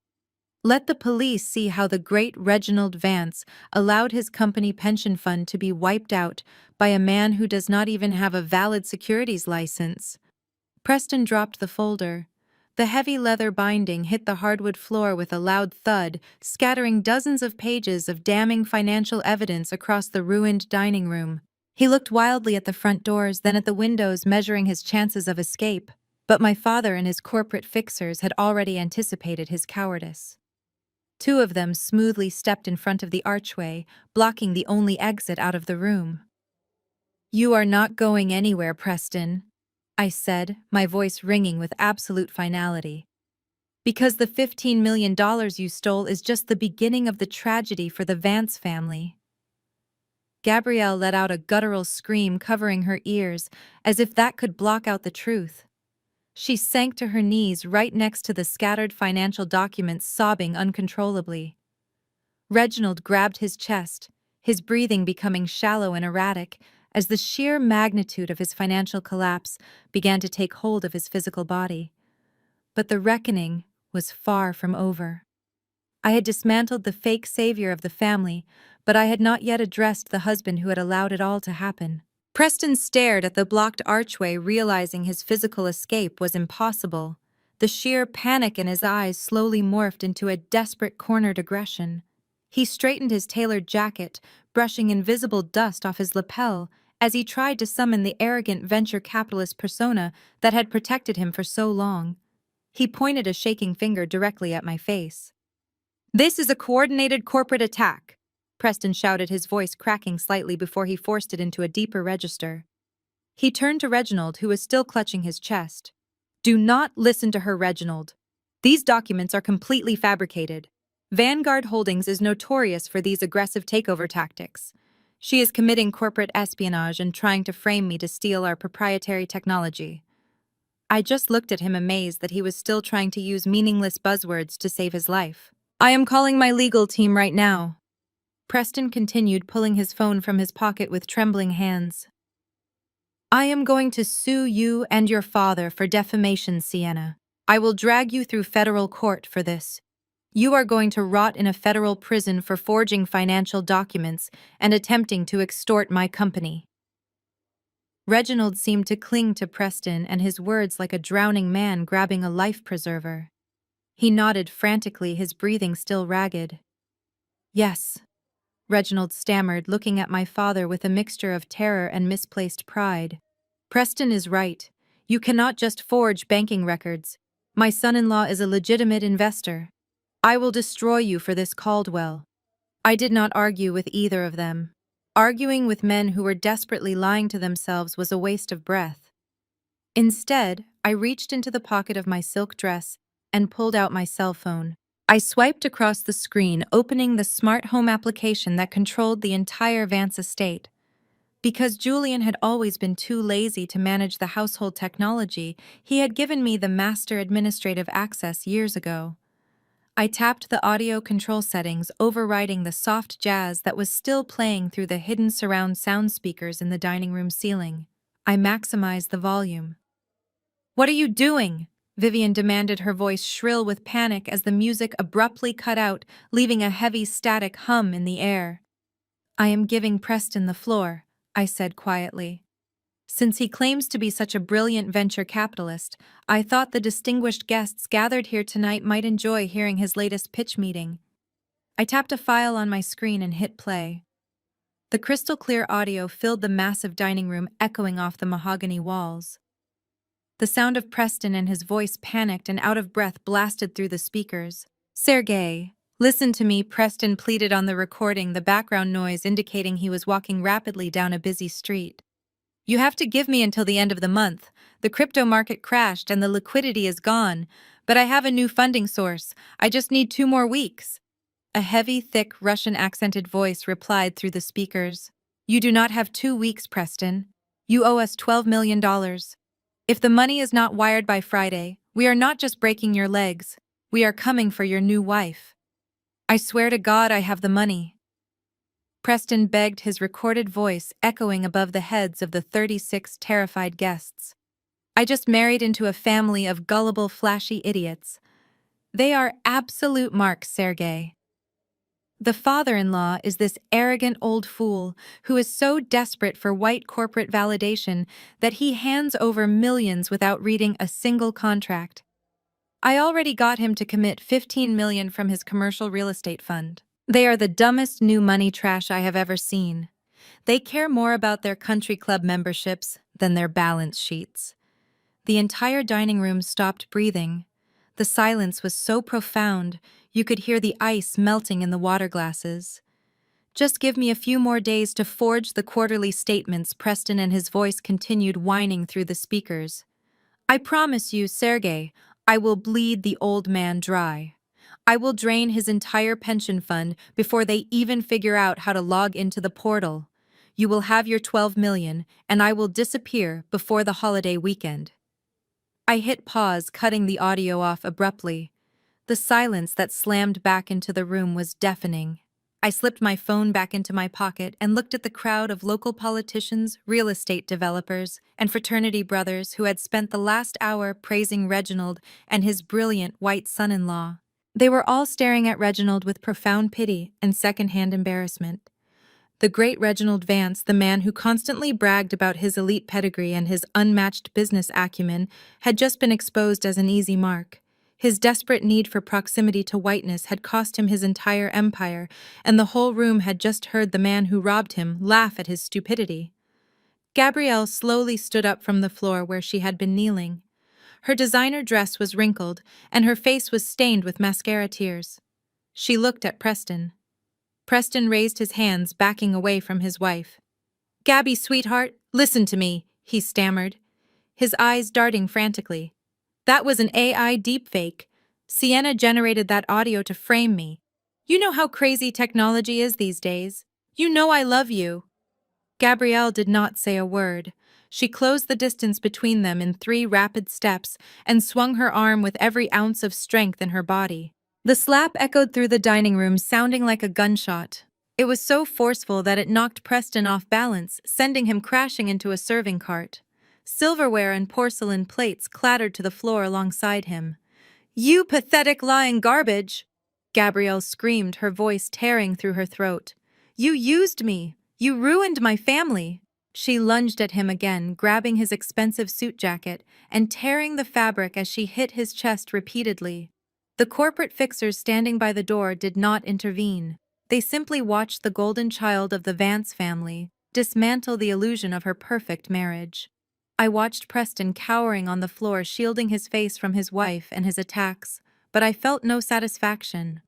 Let the police see how the great Reginald Vance allowed his company pension fund to be wiped out by a man who does not even have a valid securities license." Preston dropped the folder. The heavy leather binding hit the hardwood floor with a loud thud, scattering dozens of pages of damning financial evidence across the ruined dining room. He looked wildly at the front doors, then at the windows, measuring his chances of escape. But my father and his corporate fixers had already anticipated his cowardice. Two of them smoothly stepped in front of the archway, blocking the only exit out of the room. "You are not going anywhere, Preston," I said, my voice ringing with absolute finality. Because the $15 million you stole is just the beginning of the tragedy for the Vance family. Gabrielle let out a guttural scream covering her ears, as if that could block out the truth. She sank to her knees right next to the scattered financial documents, sobbing uncontrollably. Reginald grabbed his chest, his breathing becoming shallow and erratic, as the sheer magnitude of his financial collapse began to take hold of his physical body. But the reckoning was far from over. I had dismantled the fake savior of the family, but I had not yet addressed the husband who had allowed it all to happen. Preston stared at the blocked archway, realizing his physical escape was impossible. The sheer panic in his eyes slowly morphed into a desperate cornered aggression. He straightened his tailored jacket, brushing invisible dust off his lapel, as he tried to summon the arrogant venture capitalist persona that had protected him for so long. He pointed a shaking finger directly at my face. "This is a coordinated corporate attack," Preston shouted, his voice cracking slightly before he forced it into a deeper register. He turned to Reginald, who was still clutching his chest. "Do not listen to her, Reginald. These documents are completely fabricated. Vanguard Holdings is notorious for these aggressive takeover tactics. She is committing corporate espionage and trying to frame me to steal our proprietary technology." I just looked at him, amazed that he was still trying to use meaningless buzzwords to save his life. "I am calling my legal team right now," Preston continued, pulling his phone from his pocket with trembling hands. "I am going to sue you and your father for defamation, Sienna. I will drag you through federal court for this. You are going to rot in a federal prison for forging financial documents and attempting to extort my company." Reginald seemed to cling to Preston and his words like a drowning man grabbing a life preserver. He nodded frantically, his breathing still ragged. "Yes," Reginald stammered, looking at my father with a mixture of terror and misplaced pride. "Preston is right. You cannot just forge banking records. My son-in-law is a legitimate investor. I will destroy you for this, Caldwell." I did not argue with either of them. Arguing with men who were desperately lying to themselves was a waste of breath. Instead, I reached into the pocket of my silk dress and pulled out my cell phone. I swiped across the screen, opening the smart home application that controlled the entire Vance estate. Because Julian had always been too lazy to manage the household technology, he had given me the master administrative access years ago. I tapped the audio control settings, overriding the soft jazz that was still playing through the hidden surround sound speakers in the dining room ceiling. I maximized the volume. "What are you doing?" Vivian demanded, her voice shrill with panic as the music abruptly cut out, leaving a heavy static hum in the air. "I am giving Preston the floor," I said quietly. Since he claims to be such a brilliant venture capitalist, I thought the distinguished guests gathered here tonight might enjoy hearing his latest pitch meeting. I tapped a file on my screen and hit play. The crystal-clear audio filled the massive dining room, echoing off the mahogany walls. The sound of Preston and his voice, panicked and out of breath, blasted through the speakers. "Sergey, listen to me," Preston pleaded on the recording, the background noise indicating he was walking rapidly down a busy street. "You have to give me until the end of the month. The crypto market crashed and the liquidity is gone, but I have a new funding source. I just need 2 more weeks." A heavy, thick, Russian-accented voice replied through the speakers. "You do not have 2 weeks, Preston. You owe us $12 million. If the money is not wired by Friday, we are not just breaking your legs. We are coming for your new wife. I swear to God I have the money." Preston begged, his recorded voice echoing above the heads of the 36 terrified guests. "I just married into a family of gullible, flashy idiots. They are absolute marks, Sergey. The father-in-law is this arrogant old fool who is so desperate for white corporate validation that he hands over millions without reading a single contract. I already got him to commit $15 million from his commercial real estate fund. They are the dumbest new money trash I have ever seen. They care more about their country club memberships than their balance sheets." The entire dining room stopped breathing. The silence was so profound, you could hear the ice melting in the water glasses. "Just give me a few more days to forge the quarterly statements," Preston and his voice continued whining through the speakers. "I promise you, Sergey, I will bleed the old man dry. I will drain his entire pension fund before they even figure out how to log into the portal. You will have your 12 million, and I will disappear before the holiday weekend. I hit pause, cutting the audio off abruptly. The silence that slammed back into the room was deafening. I slipped my phone back into my pocket and looked at the crowd of local politicians, real estate developers, and fraternity brothers who had spent the last hour praising Reginald and his brilliant white son-in-law. They were all staring at Reginald with profound pity and secondhand embarrassment. The great Reginald Vance, the man who constantly bragged about his elite pedigree and his unmatched business acumen, had just been exposed as an easy mark. His desperate need for proximity to whiteness had cost him his entire empire, and the whole room had just heard the man who robbed him laugh at his stupidity. Gabrielle slowly stood up from the floor where she had been kneeling. Her designer dress was wrinkled, and her face was stained with mascara tears. She looked at Preston. Preston raised his hands, backing away from his wife. "Gabby, sweetheart, listen to me," he stammered, his eyes darting frantically. "That was an AI deepfake. Sienna generated that audio to frame me. You know how crazy technology is these days. You know I love you." Gabrielle did not say a word. She closed the distance between them in 3 rapid steps and swung her arm with every ounce of strength in her body. The slap echoed through the dining room, sounding like a gunshot. It was so forceful that it knocked Preston off balance, sending him crashing into a serving cart. Silverware and porcelain plates clattered to the floor alongside him. "You pathetic lying garbage!" Gabrielle screamed, her voice tearing through her throat. "You used me! You ruined my family!" She lunged at him again, grabbing his expensive suit jacket and tearing the fabric as she hit his chest repeatedly. The corporate fixers standing by the door did not intervene. They simply watched the golden child of the Vance family dismantle the illusion of her perfect marriage. I watched Preston cowering on the floor, shielding his face from his wife and his attacks, but I felt no satisfaction.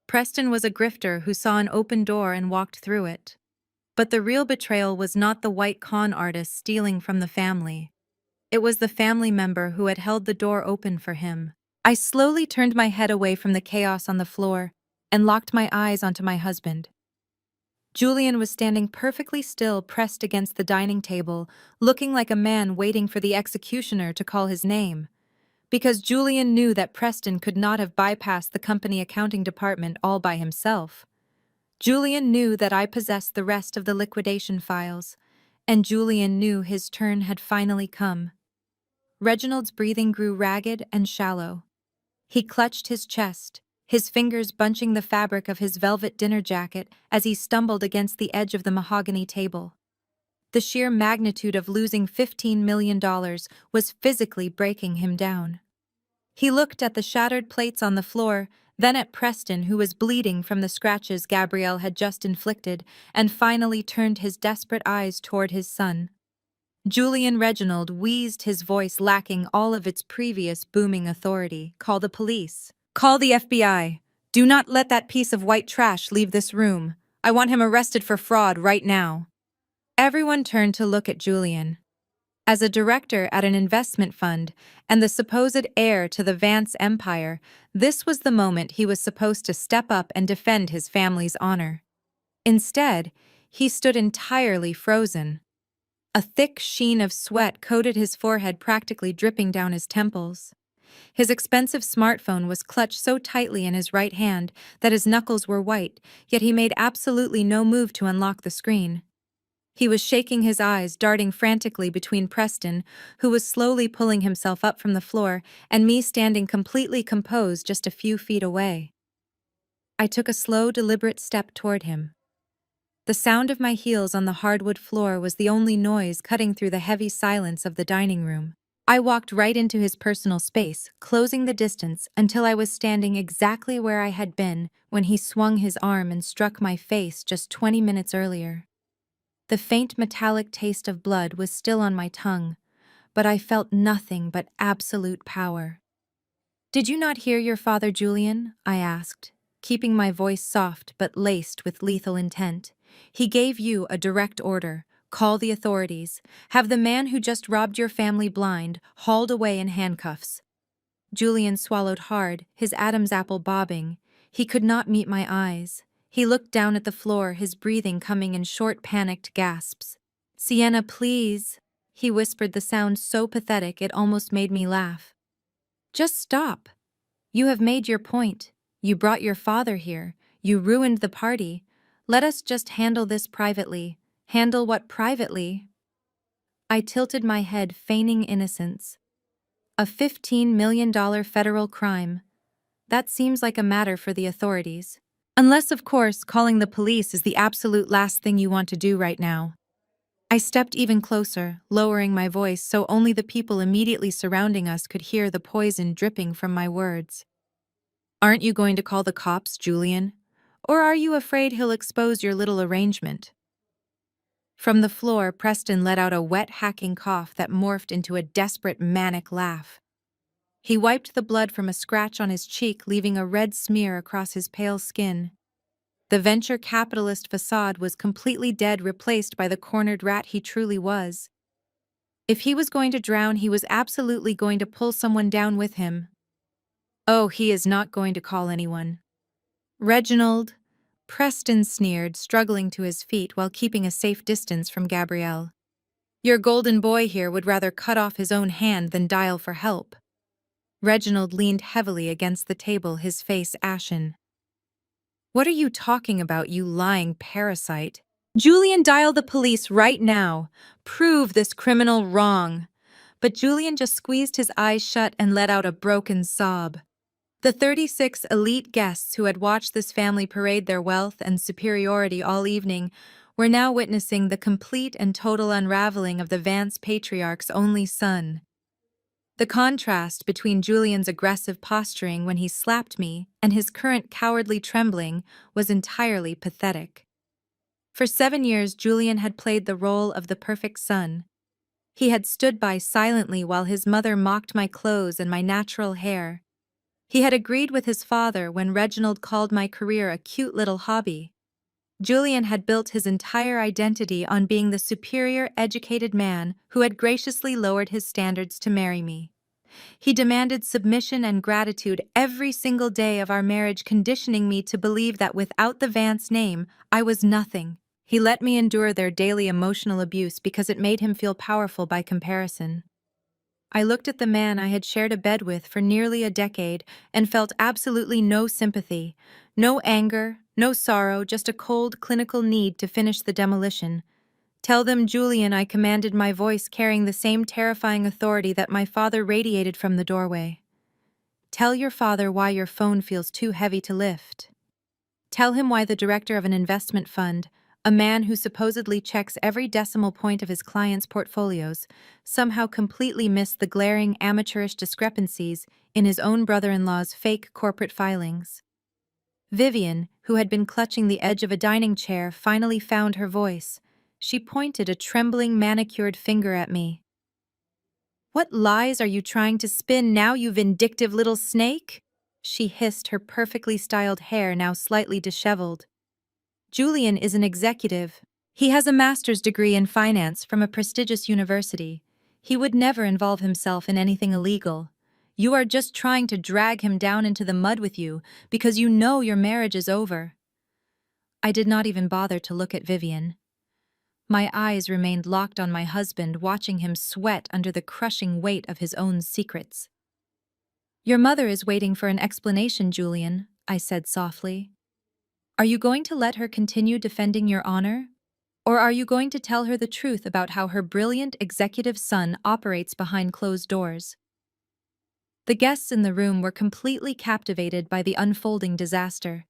Preston was a grifter who saw an open door and walked through it. But the real betrayal was not the white con artist stealing from the family. It was the family member who had held the door open for him. I slowly turned my head away from the chaos on the floor and locked my eyes onto my husband. Julian was standing perfectly still, pressed against the dining table, looking like a man waiting for the executioner to call his name. Because Julian knew that Preston could not have bypassed the company accounting department all by himself. Julian knew that I possessed the rest of the liquidation files, and Julian knew his turn had finally come. Reginald's breathing grew ragged and shallow. He clutched his chest, his fingers bunching the fabric of his velvet dinner jacket as he stumbled against the edge of the mahogany table. The sheer magnitude of losing $15 million was physically breaking him down. He looked at the shattered plates on the floor, then at Preston, who was bleeding from the scratches Gabrielle had just inflicted, and finally turned his desperate eyes toward his son. Julian Reginald wheezed, his voice lacking all of its previous booming authority. "Call the police. Call the FBI. Do not let that piece of white trash leave this room. I want him arrested for fraud right now." Everyone turned to look at Julian. As a director at an investment fund and the supposed heir to the Vance empire, this was the moment he was supposed to step up and defend his family's honor. Instead, he stood entirely frozen. A thick sheen of sweat coated his forehead, practically dripping down his temples. His expensive smartphone was clutched so tightly in his right hand that his knuckles were white, yet he made absolutely no move to unlock the screen. He was shaking his eyes, darting frantically between Preston, who was slowly pulling himself up from the floor, and me standing completely composed just a few feet away. I took a slow, deliberate step toward him. The sound of my heels on the hardwood floor was the only noise cutting through the heavy silence of the dining room. I walked right into his personal space, closing the distance until I was standing exactly where I had been when he swung his arm and struck my face just 20 minutes earlier. The faint metallic taste of blood was still on my tongue, but I felt nothing but absolute power. "Did you not hear your father, Julian?" I asked, keeping my voice soft but laced with lethal intent. "He gave you a direct order. Call the authorities. Have the man who just robbed your family blind hauled away in handcuffs." Julian swallowed hard, his Adam's apple bobbing. He could not meet my eyes. He looked down at the floor, his breathing coming in short, panicked gasps. "Sienna, please," he whispered, the sound so pathetic it almost made me laugh. "Just stop. You have made your point. You brought your father here. You ruined the party. Let us just handle this privately." "Handle what privately?" I tilted my head, feigning innocence. "A $15 million federal crime. That seems like a matter for the authorities. Unless, of course, calling the police is the absolute last thing you want to do right now." I stepped even closer, lowering my voice so only the people immediately surrounding us could hear the poison dripping from my words. "Aren't you going to call the cops, Julian? Or are you afraid he'll expose your little arrangement?" From the floor, Preston let out a wet, hacking cough that morphed into a desperate, manic laugh. He wiped the blood from a scratch on his cheek, leaving a red smear across his pale skin. The venture capitalist facade was completely dead, replaced by the cornered rat he truly was. If he was going to drown, he was absolutely going to pull someone down with him. "Oh, he is not going to call anyone." "Reginald," Preston sneered, struggling to his feet while keeping a safe distance from Gabrielle. "Your golden boy here would rather cut off his own hand than dial for help." Reginald leaned heavily against the table, his face ashen. "What are you talking about, you lying parasite? Julian, dial the police right now. Prove this criminal wrong." But Julian just squeezed his eyes shut and let out a broken sob. The 36 elite guests who had watched this family parade their wealth and superiority all evening were now witnessing the complete and total unraveling of the Vance patriarch's only son. The contrast between Julian's aggressive posturing when he slapped me and his current cowardly trembling was entirely pathetic. For 7 years, Julian had played the role of the perfect son. He had stood by silently while his mother mocked my clothes and my natural hair. He had agreed with his father when Reginald called my career a cute little hobby. Julian had built his entire identity on being the superior, educated man who had graciously lowered his standards to marry me. He demanded submission and gratitude every single day of our marriage, conditioning me to believe that without the Vance name, I was nothing. He let me endure their daily emotional abuse because it made him feel powerful by comparison. I looked at the man I had shared a bed with for nearly a decade and felt absolutely no sympathy, no anger, no sorrow, just a cold, clinical need to finish the demolition. "Tell them, Julian," I commanded, my voice carrying the same terrifying authority that my father radiated from the doorway. "Tell your father why your phone feels too heavy to lift. Tell him why the director of an investment fund, a man who supposedly checks every decimal point of his clients' portfolios, somehow completely missed the glaring amateurish discrepancies in his own brother-in-law's fake corporate filings." Vivian, who had been clutching the edge of a dining chair, finally found her voice. She pointed a trembling, manicured finger at me. "What lies are you trying to spin now, you vindictive little snake?" she hissed, her perfectly styled hair now slightly disheveled. "Julian is an executive. He has a master's degree in finance from a prestigious university. He would never involve himself in anything illegal. You are just trying to drag him down into the mud with you because you know your marriage is over." I did not even bother to look at Vivian. My eyes remained locked on my husband, watching him sweat under the crushing weight of his own secrets. "Your mother is waiting for an explanation, Julian," I said softly. "Are you going to let her continue defending your honor? Or are you going to tell her the truth about how her brilliant executive son operates behind closed doors?" The guests in the room were completely captivated by the unfolding disaster.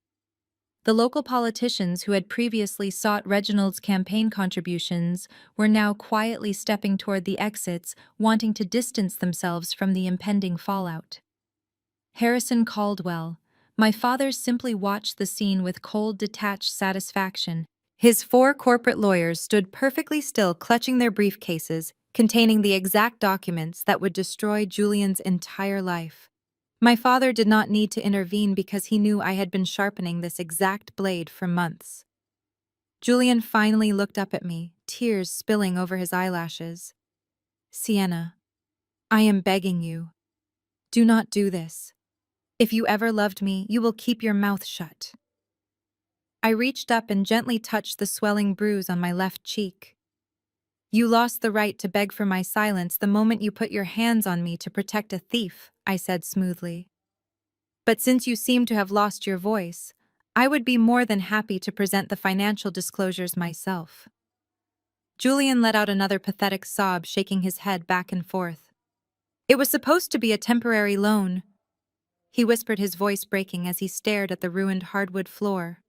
The local politicians who had previously sought Reginald's campaign contributions were now quietly stepping toward the exits, wanting to distance themselves from the impending fallout. Harrison Caldwell, my father, simply watched the scene with cold, detached satisfaction. His 4 corporate lawyers stood perfectly still, clutching their briefcases, containing the exact documents that would destroy Julian's entire life. My father did not need to intervene because he knew I had been sharpening this exact blade for months. Julian finally looked up at me, tears spilling over his eyelashes. "Sienna, I am begging you. Do not do this. If you ever loved me, you will keep your mouth shut. I reached up and gently touched the swelling bruise on my left cheek. You lost the right to beg for my silence the moment you put your hands on me to protect a thief, I said smoothly. But since you seem to have lost your voice, I would be more than happy to present the financial disclosures myself. Julian let out another pathetic sob, shaking his head back and forth. It was supposed to be a temporary loan, he whispered, his voice breaking as he stared at the ruined hardwood floor.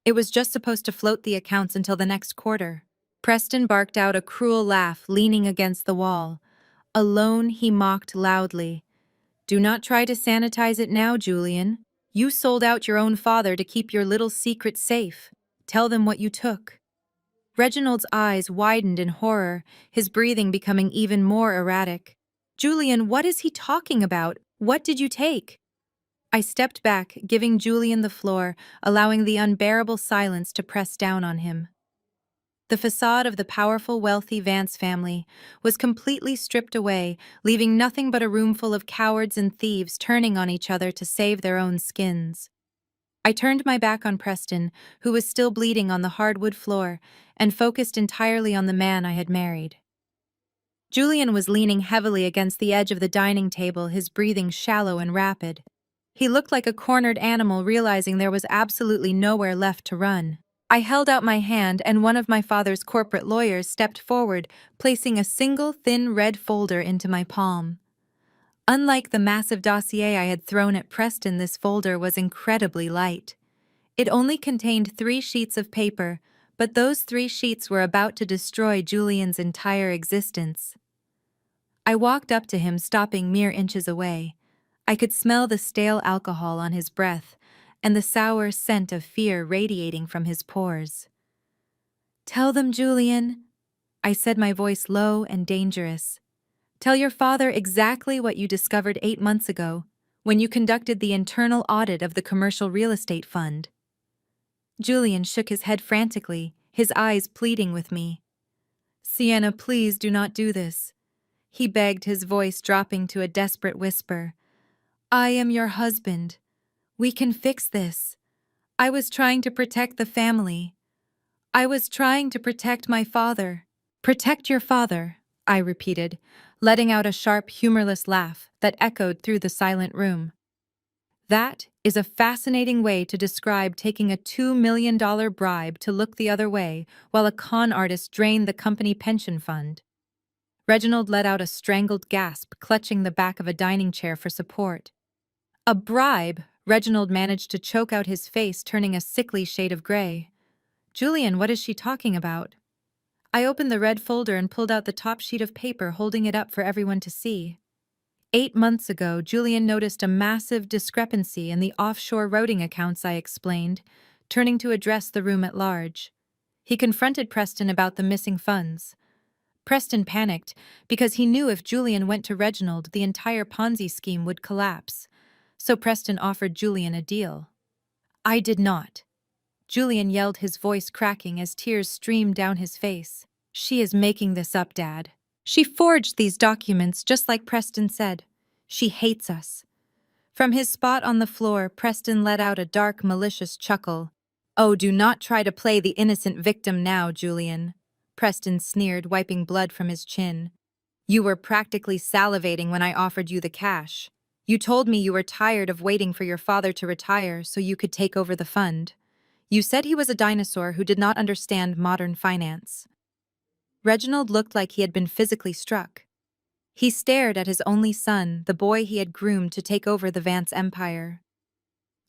It was just supposed to float the accounts until the next quarter. Preston barked out a cruel laugh, leaning against the wall. A loan, he mocked loudly. Do not try to sanitize it now, Julian. You sold out your own father to keep your little secret safe. Tell them what you took. Reginald's eyes widened in horror, his breathing becoming even more erratic. Julian, what is he talking about? What did you take? I stepped back, giving Julian the floor, allowing the unbearable silence to press down on him. The facade of the powerful, wealthy Vance family was completely stripped away, leaving nothing but a room full of cowards and thieves turning on each other to save their own skins. I turned my back on Preston, who was still bleeding on the hardwood floor, and focused entirely on the man I had married. Julian was leaning heavily against the edge of the dining table, his breathing shallow and rapid. He looked like a cornered animal, realizing there was absolutely nowhere left to run. I held out my hand, and one of my father's corporate lawyers stepped forward, placing a single thin red folder into my palm. Unlike the massive dossier I had thrown at Preston, this folder was incredibly light. It only contained 3 sheets of paper, but those 3 sheets were about to destroy Julian's entire existence. I walked up to him, stopping mere inches away. I could smell the stale alcohol on his breath and the sour scent of fear radiating from his pores. Tell them, Julian, I said, my voice low and dangerous. Tell your father exactly what you discovered 8 months ago, when you conducted the internal audit of the commercial real estate fund. Julian shook his head frantically, his eyes pleading with me. Sienna, please do not do this, he begged, his voice dropping to a desperate whisper. I am your husband. We can fix this. I was trying to protect the family. I was trying to protect my father. Protect your father, I repeated, letting out a sharp, humorless laugh that echoed through the silent room. That is a fascinating way to describe taking a $2 million bribe to look the other way while a con artist drained the company pension fund. Reginald let out a strangled gasp, clutching the back of a dining chair for support. A bribe? Reginald managed to choke out, his face turning a sickly shade of gray. Julian, what is she talking about? I opened the red folder and pulled out the top sheet of paper, holding it up for everyone to see. 8 months ago, Julian noticed a massive discrepancy in the offshore routing accounts, I explained, turning to address the room at large. He confronted Preston about the missing funds. Preston panicked because he knew if Julian went to Reginald, the entire Ponzi scheme would collapse. So Preston offered Julian a deal. I did not. Julian yelled, his voice cracking as tears streamed down his face. She is making this up, Dad. She forged these documents just like Preston said. She hates us. From his spot on the floor, Preston let out a dark, malicious chuckle. Oh, do not try to play the innocent victim now, Julian. Preston sneered, wiping blood from his chin. You were practically salivating when I offered you the cash. You told me you were tired of waiting for your father to retire so you could take over the fund. You said he was a dinosaur who did not understand modern finance. Reginald looked like he had been physically struck. He stared at his only son, the boy he had groomed to take over the Vance empire.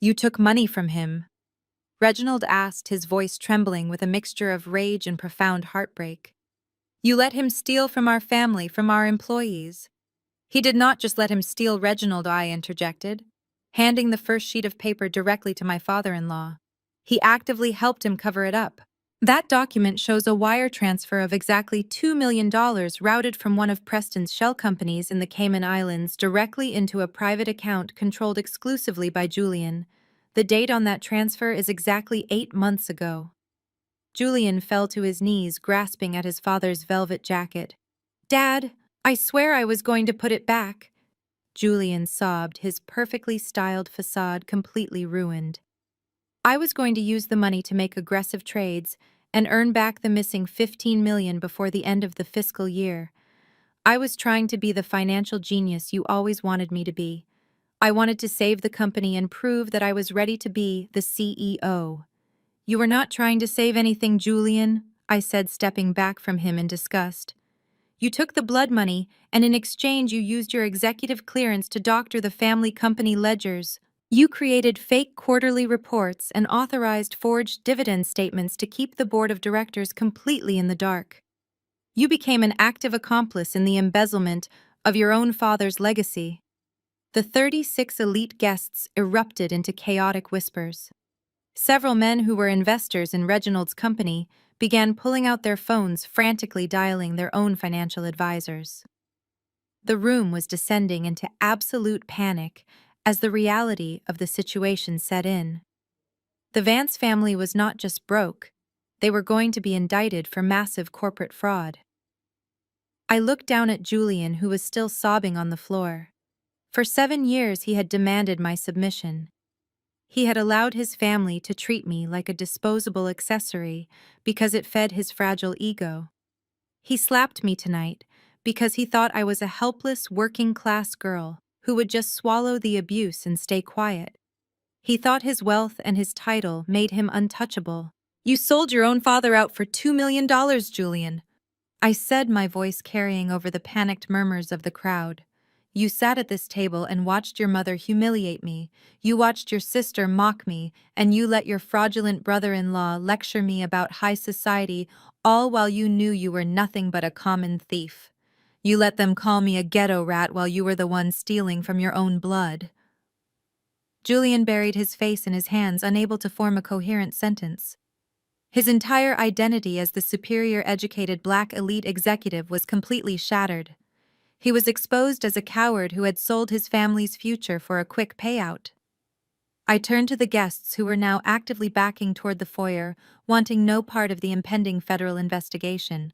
You took money from him? Reginald asked, his voice trembling with a mixture of rage and profound heartbreak. You let him steal from our family, from our employees. He did not just let him steal, Reginald, I interjected, handing the first sheet of paper directly to my father-in-law. He actively helped him cover it up. That document shows a wire transfer of exactly $2 million routed from one of Preston's shell companies in the Cayman Islands directly into a private account controlled exclusively by Julian. The date on that transfer is exactly 8 months ago. Julian fell to his knees, grasping at his father's velvet jacket. Dad, I swear I was going to put it back. Julian sobbed, his perfectly styled facade completely ruined. I was going to use the money to make aggressive trades and earn back the missing 15 million before the end of the fiscal year. I was trying to be the financial genius you always wanted me to be. I wanted to save the company and prove that I was ready to be the CEO. You were not trying to save anything, Julian, I said, stepping back from him in disgust. You took the blood money, and in exchange you used your executive clearance to doctor the family company ledgers. You created fake quarterly reports and authorized forged dividend statements to keep the board of directors completely in the dark. You became an active accomplice in the embezzlement of your own father's legacy. The 36 elite guests erupted into chaotic whispers. Several men who were investors in Reginald's company began pulling out their phones, frantically dialing their own financial advisors. The room was descending into absolute panic as the reality of the situation set in. The Vance family was not just broke, they were going to be indicted for massive corporate fraud. I looked down at Julian, who was still sobbing on the floor. For 7 years he had demanded my submission. He had allowed his family to treat me like a disposable accessory because it fed his fragile ego. He slapped me tonight because he thought I was a helpless working-class girl who would just swallow the abuse and stay quiet. He thought his wealth and his title made him untouchable. You sold your own father out for $2 million, Julian, I said, my voice carrying over the panicked murmurs of the crowd. You sat at this table and watched your mother humiliate me, you watched your sister mock me, and you let your fraudulent brother-in-law lecture me about high society, all while you knew you were nothing but a common thief. You let them call me a ghetto rat while you were the one stealing from your own blood. Julian buried his face in his hands, unable to form a coherent sentence. His entire identity as the superior educated black elite executive was completely shattered. He was exposed as a coward who had sold his family's future for a quick payout. I turned to the guests who were now actively backing toward the foyer, wanting no part of the impending federal investigation.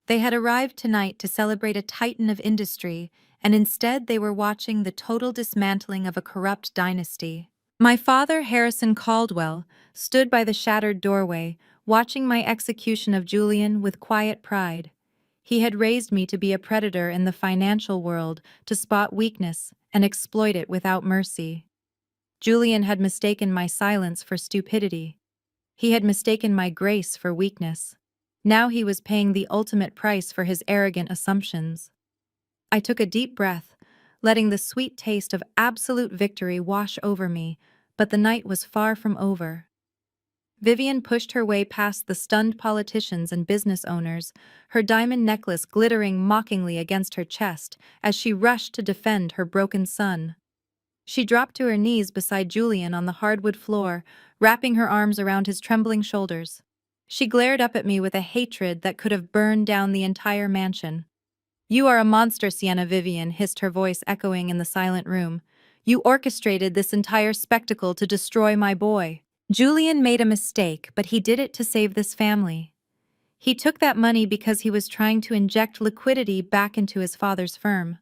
They had arrived tonight to celebrate a titan of industry, and instead they were watching the total dismantling of a corrupt dynasty. My father, Harrison Caldwell, stood by the shattered doorway, watching my execution of Julian with quiet pride. He had raised me to be a predator in the financial world, to spot weakness and exploit it without mercy. Julian had mistaken my silence for stupidity. He had mistaken my grace for weakness. Now he was paying the ultimate price for his arrogant assumptions. I took a deep breath, letting the sweet taste of absolute victory wash over me, but the night was far from over. Vivian pushed her way past the stunned politicians and business owners, her diamond necklace glittering mockingly against her chest as she rushed to defend her broken son. She dropped to her knees beside Julian on the hardwood floor, wrapping her arms around his trembling shoulders. She glared up at me with a hatred that could have burned down the entire mansion. You are a monster, Sienna, Vivian hissed, her voice echoing in the silent room. You orchestrated this entire spectacle to destroy my boy. Julian made a mistake, but he did it to save this family. He took that money because he was trying to inject liquidity back into his father's firm.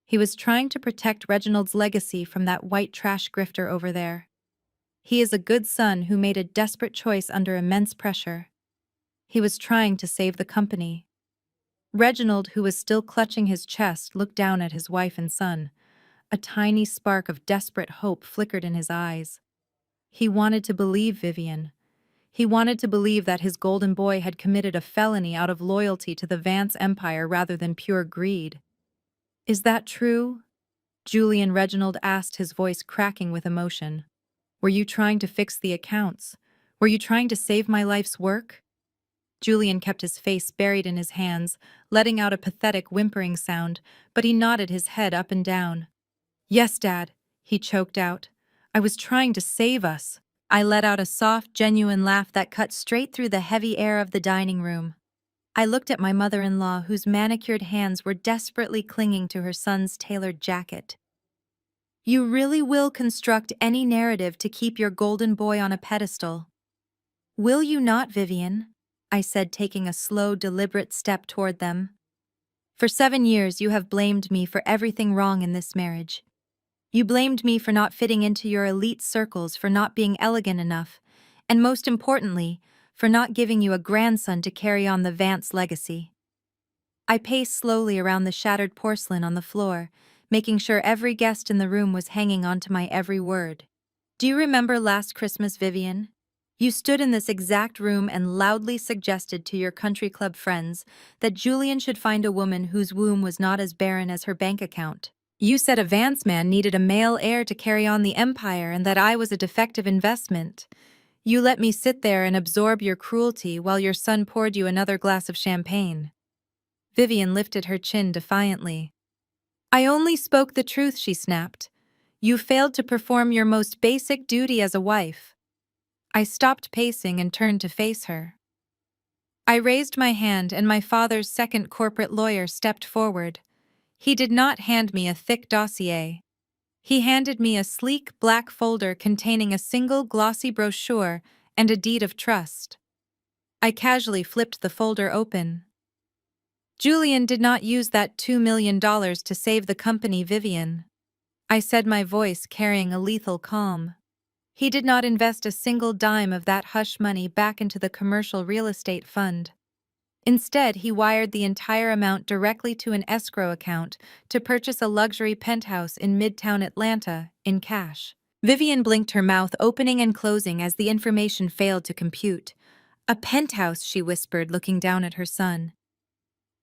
He was trying to protect Reginald's legacy from that white trash grifter over there. He is a good son who made a desperate choice under immense pressure. He was trying to save the company. Reginald, who was still clutching his chest, looked down at his wife and son. A tiny spark of desperate hope flickered in his eyes. He wanted to believe Vivian. He wanted to believe that his golden boy had committed a felony out of loyalty to the Vance empire rather than pure greed. Is that true? Julian, Reginald asked, his voice cracking with emotion. Were you trying to fix the accounts? Were you trying to save my life's work? Julian kept his face buried in his hands, letting out a pathetic whimpering sound, but he nodded his head up and down. Yes, Dad, he choked out. I was trying to save us. I let out a soft, genuine laugh that cut straight through the heavy air of the dining room. I looked at my mother-in-law, whose manicured hands were desperately clinging to her son's tailored jacket. You really will construct any narrative to keep your golden boy on a pedestal. Will you not, Vivian? I said, taking a slow, deliberate step toward them. For 7 years, you have blamed me for everything wrong in this marriage. You blamed me for not fitting into your elite circles, for not being elegant enough, and most importantly, for not giving you a grandson to carry on the Vance legacy. I paced slowly around the shattered porcelain on the floor, making sure every guest in the room was hanging on to my every word. Do you remember last Christmas, Vivian? You stood in this exact room and loudly suggested to your country club friends that Julian should find a woman whose womb was not as barren as her bank account. You said a Vance man needed a male heir to carry on the empire and that I was a defective investment. You let me sit there and absorb your cruelty while your son poured you another glass of champagne. Vivian lifted her chin defiantly. I only spoke the truth, she snapped. You failed to perform your most basic duty as a wife. I stopped pacing and turned to face her. I raised my hand and my father's second corporate lawyer stepped forward. He did not hand me a thick dossier. He handed me a sleek black folder containing a single glossy brochure and a deed of trust. I casually flipped the folder open. Julian did not use that $2 million to save the company, Vivian. I said, my voice carrying a lethal calm. He did not invest a single dime of that hush money back into the commercial real estate fund. Instead, he wired the entire amount directly to an escrow account to purchase a luxury penthouse in Midtown Atlanta in cash. Vivian blinked, her mouth opening and closing as the information failed to compute. A penthouse, she whispered, looking down at her son.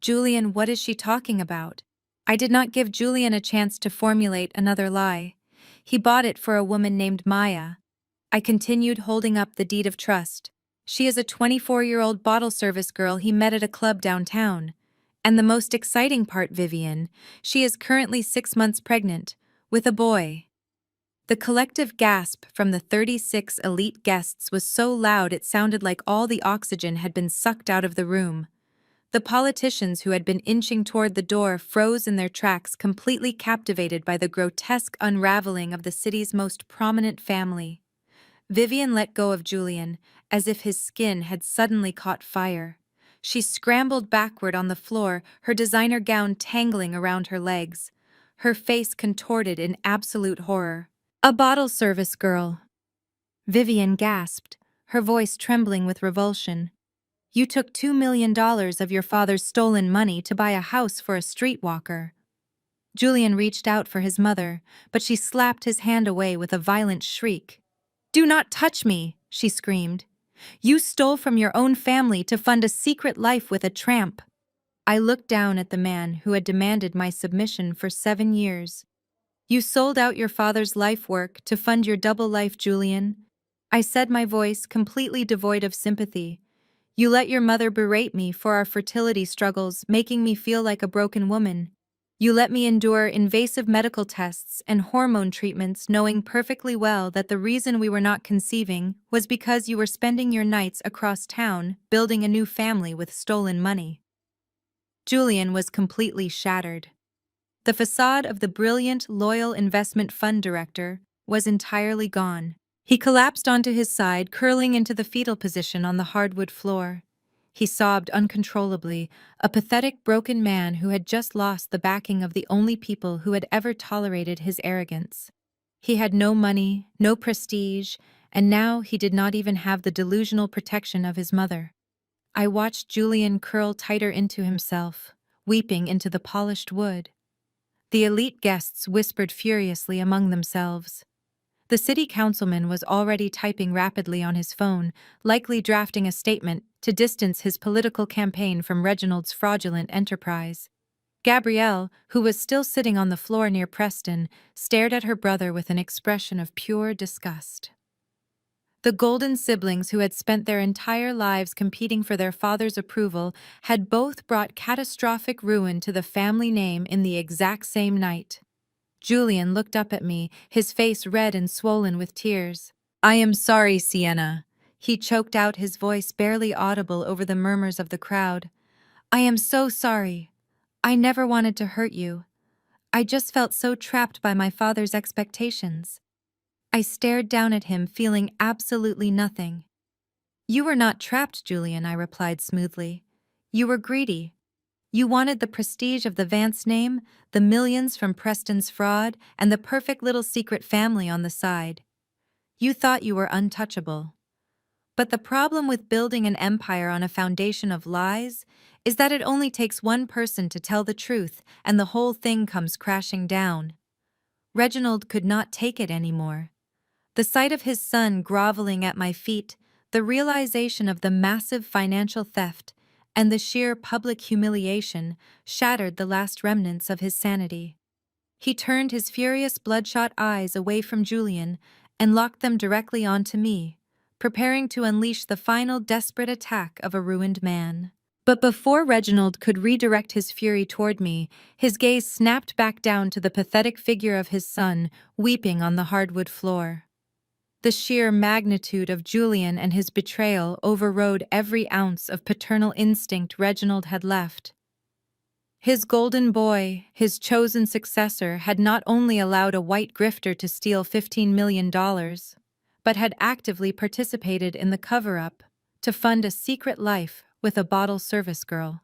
Julian, what is she talking about? I did not give Julian a chance to formulate another lie. He bought it for a woman named Maya. I continued, holding up the deed of trust. She is a 24-year-old bottle service girl he met at a club downtown. And the most exciting part, Vivian, she is currently 6 months pregnant, with a boy. The collective gasp from the 36 elite guests was so loud it sounded like all the oxygen had been sucked out of the room. The politicians who had been inching toward the door froze in their tracks, completely captivated by the grotesque unraveling of the city's most prominent family. Vivian let go of Julian, as if his skin had suddenly caught fire. She scrambled backward on the floor, her designer gown tangling around her legs. Her face contorted in absolute horror. A bottle service girl. Vivian gasped, her voice trembling with revulsion. You took $2 million of your father's stolen money to buy a house for a streetwalker. Julian reached out for his mother, but she slapped his hand away with a violent shriek. Do not touch me, she screamed. You stole from your own family to fund a secret life with a tramp. I looked down at the man who had demanded my submission for 7 years. You sold out your father's life work to fund your double life, Julian. I said, my voice completely devoid of sympathy. You let your mother berate me for our fertility struggles, making me feel like a broken woman. You let me endure invasive medical tests and hormone treatments, knowing perfectly well that the reason we were not conceiving was because you were spending your nights across town building a new family with stolen money. Julian was completely shattered. The facade of the brilliant, loyal investment fund director was entirely gone. He collapsed onto his side, curling into the fetal position on the hardwood floor. He sobbed uncontrollably, a pathetic, broken man who had just lost the backing of the only people who had ever tolerated his arrogance. He had no money, no prestige, and now he did not even have the delusional protection of his mother. I watched Julian curl tighter into himself, weeping into the polished wood. The elite guests whispered furiously among themselves. The city councilman was already typing rapidly on his phone, likely drafting a statement to distance his political campaign from Reginald's fraudulent enterprise. Gabrielle, who was still sitting on the floor near Preston, stared at her brother with an expression of pure disgust. The Golden siblings, who had spent their entire lives competing for their father's approval, had both brought catastrophic ruin to the family name in the exact same night. Julian looked up at me, his face red and swollen with tears. I am sorry, Sienna. He choked out, his voice barely audible over the murmurs of the crowd. I am so sorry. I never wanted to hurt you. I just felt so trapped by my father's expectations. I stared down at him, feeling absolutely nothing. You were not trapped, Julian, I replied smoothly. You were greedy. You wanted the prestige of the Vance name, the millions from Preston's fraud, and the perfect little secret family on the side. You thought you were untouchable. But the problem with building an empire on a foundation of lies is that it only takes one person to tell the truth and the whole thing comes crashing down. Reginald could not take it anymore. The sight of his son groveling at my feet, the realization of the massive financial theft, and the sheer public humiliation shattered the last remnants of his sanity. He turned his furious bloodshot eyes away from Julian and locked them directly onto me, preparing to unleash the final desperate attack of a ruined man. But before Reginald could redirect his fury toward me, his gaze snapped back down to the pathetic figure of his son, weeping on the hardwood floor. The sheer magnitude of Julian and his betrayal overrode every ounce of paternal instinct Reginald had left. His golden boy, his chosen successor, had not only allowed a white grifter to steal $15 million, but had actively participated in the cover-up to fund a secret life with a bottle service girl.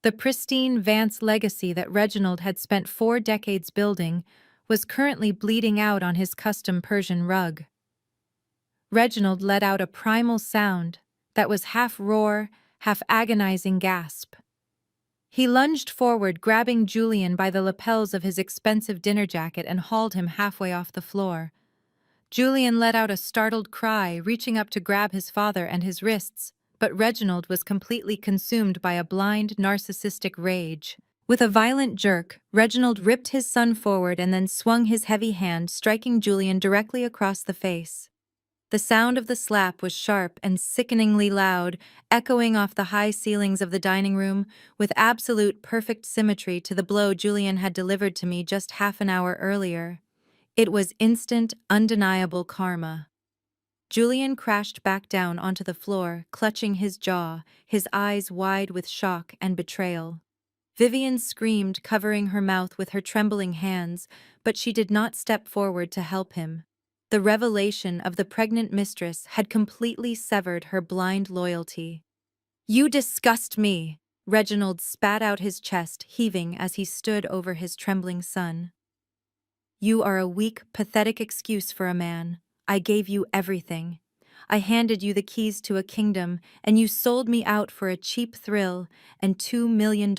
The pristine Vance legacy that Reginald had spent 4 decades building was currently bleeding out on his custom Persian rug. Reginald let out a primal sound that was half roar, half agonizing gasp. He lunged forward, grabbing Julian by the lapels of his expensive dinner jacket and hauled him halfway off the floor. Julian let out a startled cry, reaching up to grab his father and his wrists, but Reginald was completely consumed by a blind, narcissistic rage. With a violent jerk, Reginald ripped his son forward and then swung his heavy hand, striking Julian directly across the face. The sound of the slap was sharp and sickeningly loud, echoing off the high ceilings of the dining room, with absolute perfect symmetry to the blow Julian had delivered to me just half an hour earlier. It was instant, undeniable karma. Julian crashed back down onto the floor, clutching his jaw, his eyes wide with shock and betrayal. Vivian screamed, covering her mouth with her trembling hands, but she did not step forward to help him. The revelation of the pregnant mistress had completely severed her blind loyalty. "You disgust me!" Reginald spat out his chest, heaving as he stood over his trembling son. "You are a weak, pathetic excuse for a man. I gave you everything. I handed you the keys to a kingdom, and you sold me out for a cheap thrill and $2 million.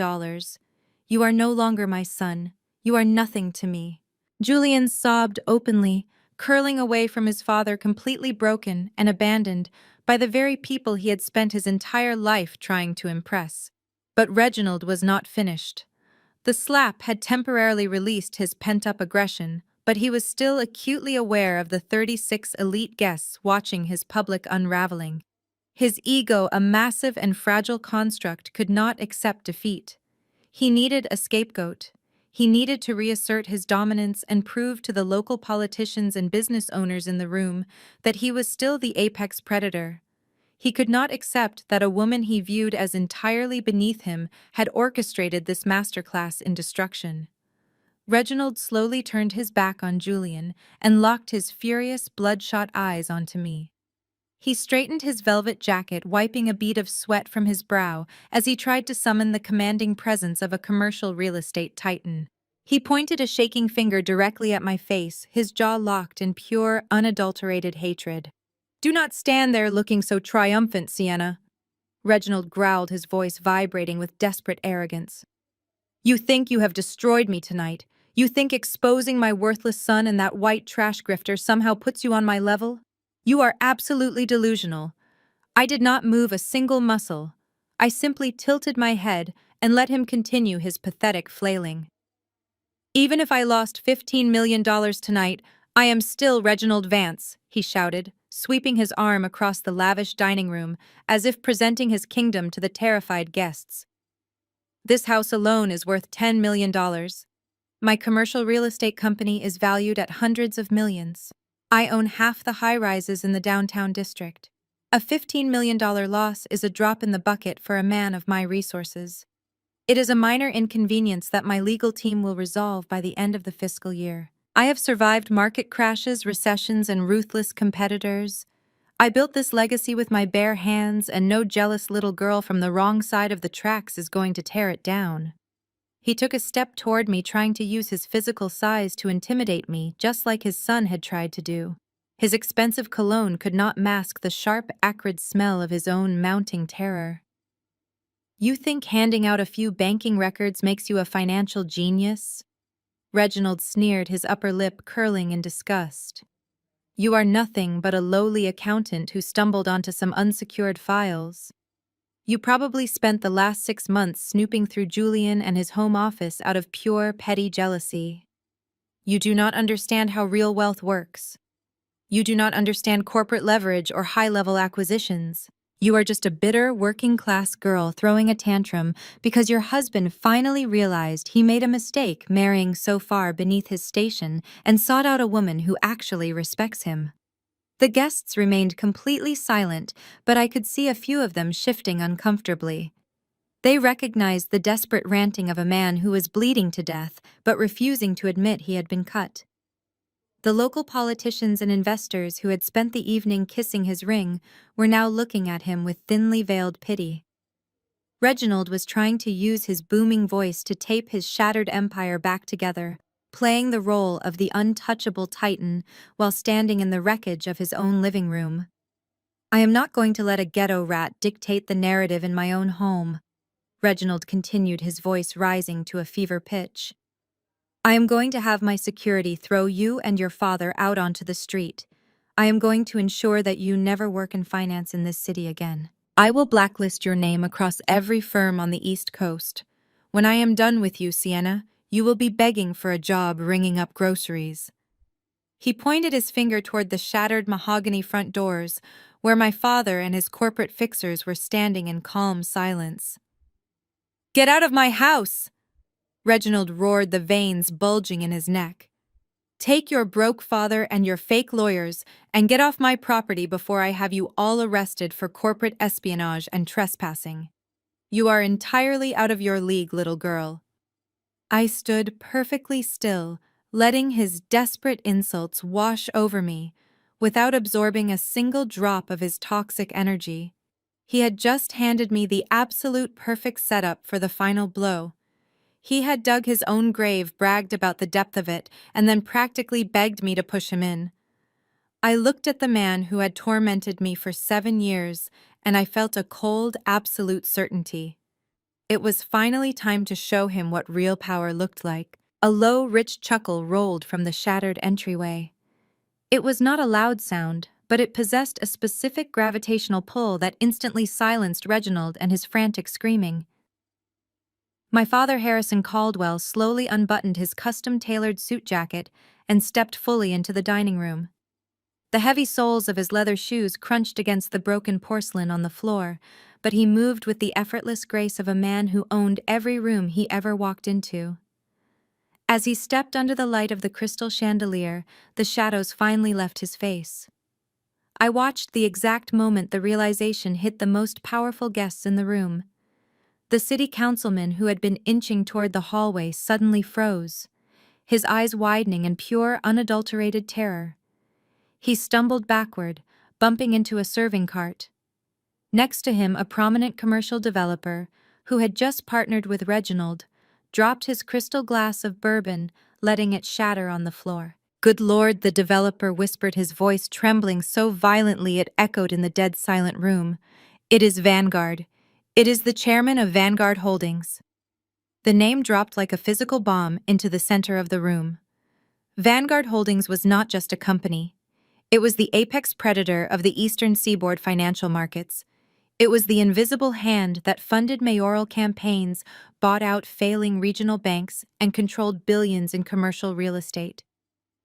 You are no longer my son. You are nothing to me." Julian sobbed openly, curling away from his father, completely broken and abandoned by the very people he had spent his entire life trying to impress. But Reginald was not finished. The slap had temporarily released his pent-up aggression, but he was still acutely aware of the 36 elite guests watching his public unraveling. His ego, a massive and fragile construct, could not accept defeat. He needed a scapegoat. He needed to reassert his dominance and prove to the local politicians and business owners in the room that he was still the apex predator. He could not accept that a woman he viewed as entirely beneath him had orchestrated this masterclass in destruction. Reginald slowly turned his back on Julian and locked his furious, bloodshot eyes onto me. He straightened his velvet jacket, wiping a bead of sweat from his brow as he tried to summon the commanding presence of a commercial real estate titan. He pointed a shaking finger directly at my face, his jaw locked in pure, unadulterated hatred. "Do not stand there looking so triumphant, Sienna," Reginald growled, his voice vibrating with desperate arrogance. "You think you have destroyed me tonight. You think exposing my worthless son and that white trash grifter somehow puts you on my level? You are absolutely delusional. I did not move a single muscle. I simply tilted my head and let him continue his pathetic flailing. Even if I lost $15 million tonight, I am still Reginald Vance," he shouted, sweeping his arm across the lavish dining room as if presenting his kingdom to the terrified guests. "This house alone is worth $10 million. My commercial real estate company is valued at hundreds of millions. I own half the high-rises in the downtown district. A $15 million loss is a drop in the bucket for a man of my resources. It is a minor inconvenience that my legal team will resolve by the end of the fiscal year. I have survived market crashes, recessions, and ruthless competitors. I built this legacy with my bare hands, and no jealous little girl from the wrong side of the tracks is going to tear it down. He took a step toward me, trying to use his physical size to intimidate me, just like his son had tried to do. His expensive cologne could not mask the sharp, acrid smell of his own mounting terror. You think handing out a few banking records makes you a financial genius? Reginald sneered, his upper lip curling in disgust. You are nothing but a lowly accountant who stumbled onto some unsecured files. You probably spent the last 6 months snooping through Julian and his home office out of pure, petty jealousy. You do not understand how real wealth works. You do not understand corporate leverage or high-level acquisitions. You are just a bitter, working-class girl throwing a tantrum because your husband finally realized he made a mistake marrying so far beneath his station and sought out a woman who actually respects him. The guests remained completely silent, but I could see a few of them shifting uncomfortably. They recognized the desperate ranting of a man who was bleeding to death but refusing to admit he had been cut. The local politicians and investors who had spent the evening kissing his ring were now looking at him with thinly veiled pity. Reginald was trying to use his booming voice to tape his shattered empire back together, playing the role of the untouchable titan while standing in the wreckage of his own living room. I am not going to let a ghetto rat dictate the narrative in my own home, Reginald continued, his voice rising to a fever pitch. I am going to have my security throw you and your father out onto the street. I am going to ensure that you never work in finance in this city again. I will blacklist your name across every firm on the East Coast. When I am done with you, Sienna, you will be begging for a job ringing up groceries. He pointed his finger toward the shattered mahogany front doors, where my father and his corporate fixers were standing in calm silence. Get out of my house! Reginald roared, the veins bulging in his neck. Take your broke father and your fake lawyers and get off my property before I have you all arrested for corporate espionage and trespassing. You are entirely out of your league, little girl. I stood perfectly still, letting his desperate insults wash over me, without absorbing a single drop of his toxic energy. He had just handed me the absolute perfect setup for the final blow. He had dug his own grave, bragged about the depth of it, and then practically begged me to push him in. I looked at the man who had tormented me for 7 years, and I felt a cold, absolute certainty. It was finally time to show him what real power looked like. A low, rich chuckle rolled from the shattered entryway. It was not a loud sound, but it possessed a specific gravitational pull that instantly silenced Reginald and his frantic screaming. My father, Harrison Caldwell, slowly unbuttoned his custom-tailored suit jacket and stepped fully into the dining room. The heavy soles of his leather shoes crunched against the broken porcelain on the floor, but he moved with the effortless grace of a man who owned every room he ever walked into. As he stepped under the light of the crystal chandelier, the shadows finally left his face. I watched the exact moment the realization hit the most powerful guests in the room. The city councilman, who had been inching toward the hallway, suddenly froze, his eyes widening in pure, unadulterated terror. He stumbled backward, bumping into a serving cart. Next to him, a prominent commercial developer, who had just partnered with Reginald, dropped his crystal glass of bourbon, letting it shatter on the floor. Good Lord, the developer whispered, his voice trembling so violently it echoed in the dead silent room. It is Vanguard. It is the chairman of Vanguard Holdings. The name dropped like a physical bomb into the center of the room. Vanguard Holdings was not just a company. It was the apex predator of the Eastern Seaboard financial markets. It was the invisible hand that funded mayoral campaigns, bought out failing regional banks, and controlled billions in commercial real estate.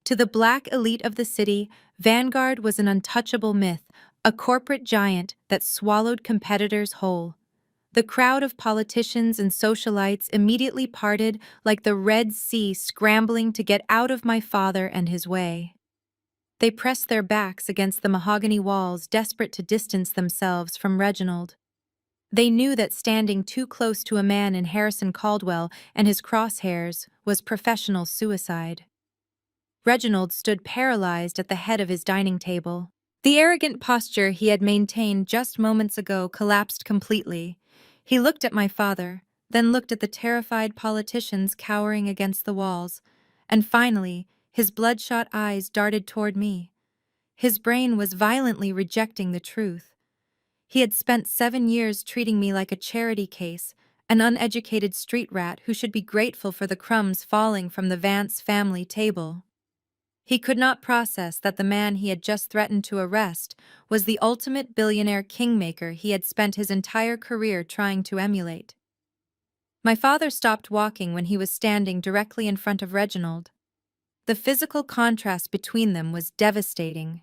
To the black elite of the city, Vanguard was an untouchable myth, a corporate giant that swallowed competitors whole. The crowd of politicians and socialites immediately parted like the Red Sea scrambling to get out of my father and his way. They pressed their backs against the mahogany walls, desperate to distance themselves from Reginald. They knew that standing too close to a man in Harrison Caldwell and his crosshairs was professional suicide. Reginald stood paralyzed at the head of his dining table. The arrogant posture he had maintained just moments ago collapsed completely. He looked at my father, then looked at the terrified politicians cowering against the walls, and finally, his bloodshot eyes darted toward me. His brain was violently rejecting the truth. He had spent 7 years treating me like a charity case, an uneducated street rat who should be grateful for the crumbs falling from the Vance family table. He could not process that the man he had just threatened to arrest was the ultimate billionaire kingmaker he had spent his entire career trying to emulate. My father stopped walking when he was standing directly in front of Reginald. The physical contrast between them was devastating.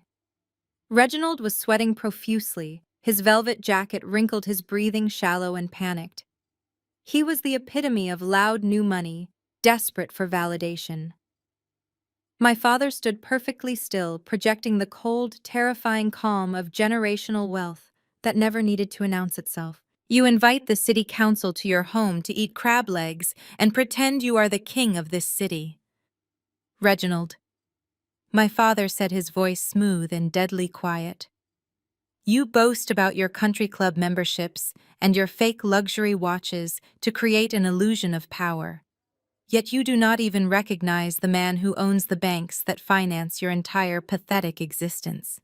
Reginald was sweating profusely, his velvet jacket wrinkled, his breathing shallow and panicked. He was the epitome of loud new money, desperate for validation. My father stood perfectly still, projecting the cold, terrifying calm of generational wealth that never needed to announce itself. You invite the city council to your home to eat crab legs and pretend you are the king of this city. Reginald. My father said, his voice smooth and deadly quiet. You boast about your country club memberships and your fake luxury watches to create an illusion of power. Yet you do not even recognize the man who owns the banks that finance your entire pathetic existence.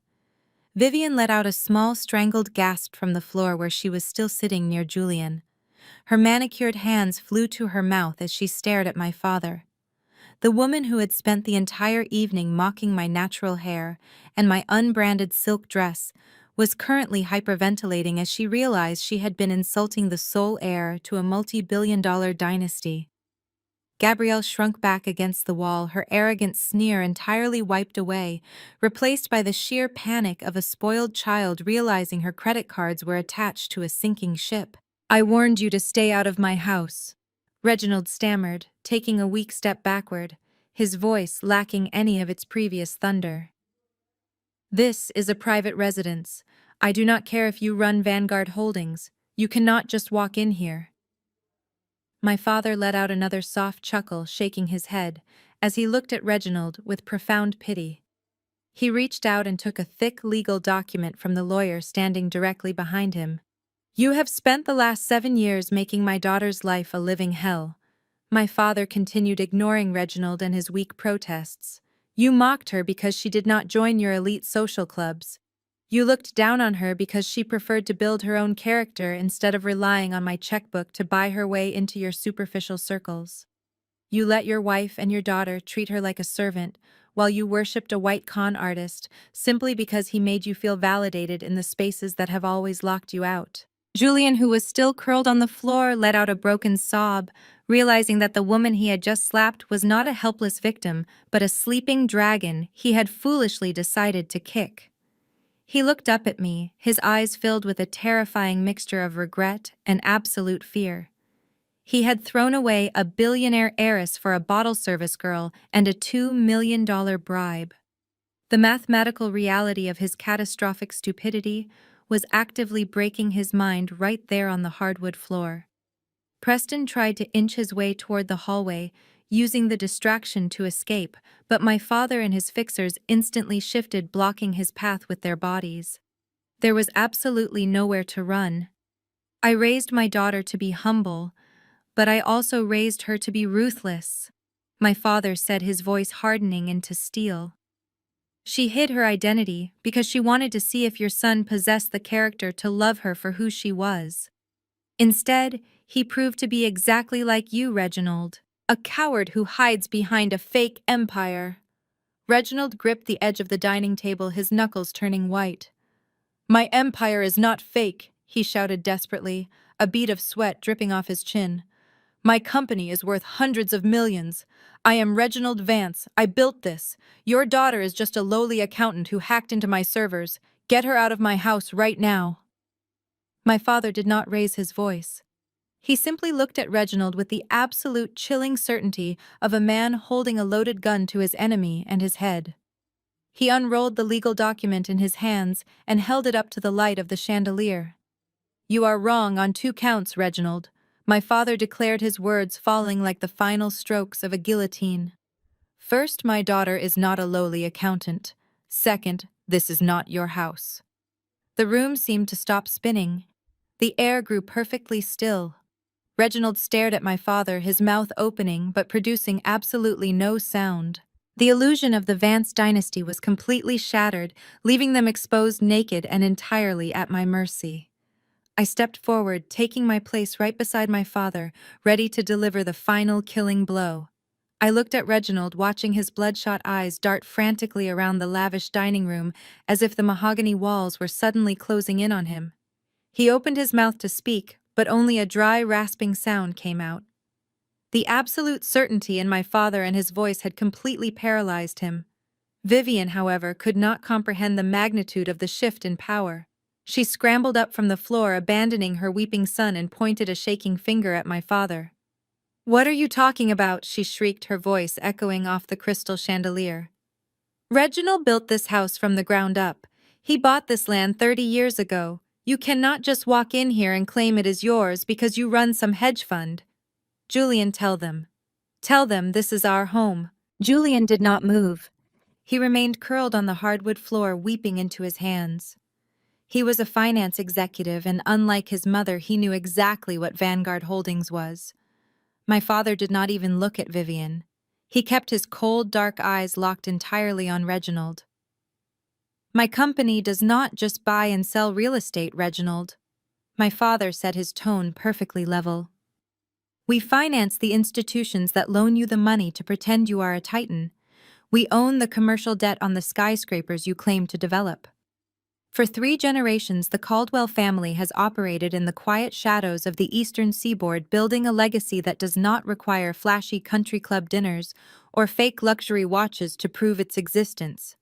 Vivian let out a small strangled gasp from the floor where she was still sitting near Julian. Her manicured hands flew to her mouth as she stared at my father. The woman who had spent the entire evening mocking my natural hair and my unbranded silk dress was currently hyperventilating as she realized she had been insulting the sole heir to a multi-billion-dollar dynasty. Gabrielle shrunk back against the wall, her arrogant sneer entirely wiped away, replaced by the sheer panic of a spoiled child realizing her credit cards were attached to a sinking ship. I warned you to stay out of my house, Reginald stammered, taking a weak step backward, his voice lacking any of its previous thunder. This is a private residence. I do not care if you run Vanguard Holdings. You cannot just walk in here. My father let out another soft chuckle, shaking his head, as he looked at Reginald with profound pity. He reached out and took a thick legal document from the lawyer standing directly behind him. You have spent the last 7 years making my daughter's life a living hell. My father continued, ignoring Reginald and his weak protests. You mocked her because she did not join your elite social clubs. You looked down on her because she preferred to build her own character instead of relying on my checkbook to buy her way into your superficial circles. You let your wife and your daughter treat her like a servant, while you worshipped a white con artist simply because he made you feel validated in the spaces that have always locked you out. Julian, who was still curled on the floor, let out a broken sob, realizing that the woman he had just slapped was not a helpless victim, but a sleeping dragon he had foolishly decided to kick. He looked up at me, his eyes filled with a terrifying mixture of regret and absolute fear. He had thrown away a billionaire heiress for a bottle service girl and a $2 million bribe. The mathematical reality of his catastrophic stupidity was actively breaking his mind right there on the hardwood floor. Preston tried to inch his way toward the hallway, using the distraction to escape, but my father and his fixers instantly shifted, blocking his path with their bodies. There was absolutely nowhere to run. I raised my daughter to be humble, but I also raised her to be ruthless, my father said, his voice hardening into steel. She hid her identity because she wanted to see if your son possessed the character to love her for who she was. Instead, he proved to be exactly like you, Reginald, a coward who hides behind a fake empire. Reginald gripped the edge of the dining table, his knuckles turning white. My empire is not fake, he shouted desperately, a bead of sweat dripping off his chin. My company is worth hundreds of millions. I am Reginald Vance. I built this. Your daughter is just a lowly accountant who hacked into my servers. Get her out of my house right now. My father did not raise his voice. He simply looked at Reginald with the absolute chilling certainty of a man holding a loaded gun to his enemy and his head. He unrolled the legal document in his hands and held it up to the light of the chandelier. You are wrong on 2 counts, Reginald. My father declared, his words falling like the final strokes of a guillotine. First, my daughter is not a lowly accountant. Second, This is not your house." The room seemed to stop spinning. The air grew perfectly still. Reginald stared at my father, his mouth opening but producing absolutely no sound. The illusion of the Vance dynasty was completely shattered, leaving them exposed naked and entirely at my mercy. I stepped forward, taking my place right beside my father, ready to deliver the final killing blow. I looked at Reginald, watching his bloodshot eyes dart frantically around the lavish dining room as if the mahogany walls were suddenly closing in on him. He opened his mouth to speak, but only a dry, rasping sound came out. The absolute certainty in my father and his voice had completely paralyzed him. Vivian, however, could not comprehend the magnitude of the shift in power. She scrambled up from the floor, abandoning her weeping son, and pointed a shaking finger at my father. "What are you talking about?" she shrieked, her voice echoing off the crystal chandelier. "Reginald built this house from the ground up. He bought this land 30 years ago. You cannot just walk in here and claim it is yours because you run some hedge fund. Julian, tell them. Tell them this is our home." Julian did not move. He remained curled on the hardwood floor, weeping into his hands. He was a finance executive, and unlike his mother, he knew exactly what Vanguard Holdings was. My father did not even look at Vivian. He kept his cold, dark eyes locked entirely on Reginald. "My company does not just buy and sell real estate, Reginald." My father said, his tone perfectly level. "We finance the institutions that loan you the money to pretend you are a titan. We own the commercial debt on the skyscrapers you claim to develop." For 3 generations, the Caldwell family has operated in the quiet shadows of the eastern seaboard, building a legacy that does not require flashy country club dinners or fake luxury watches to prove its existence.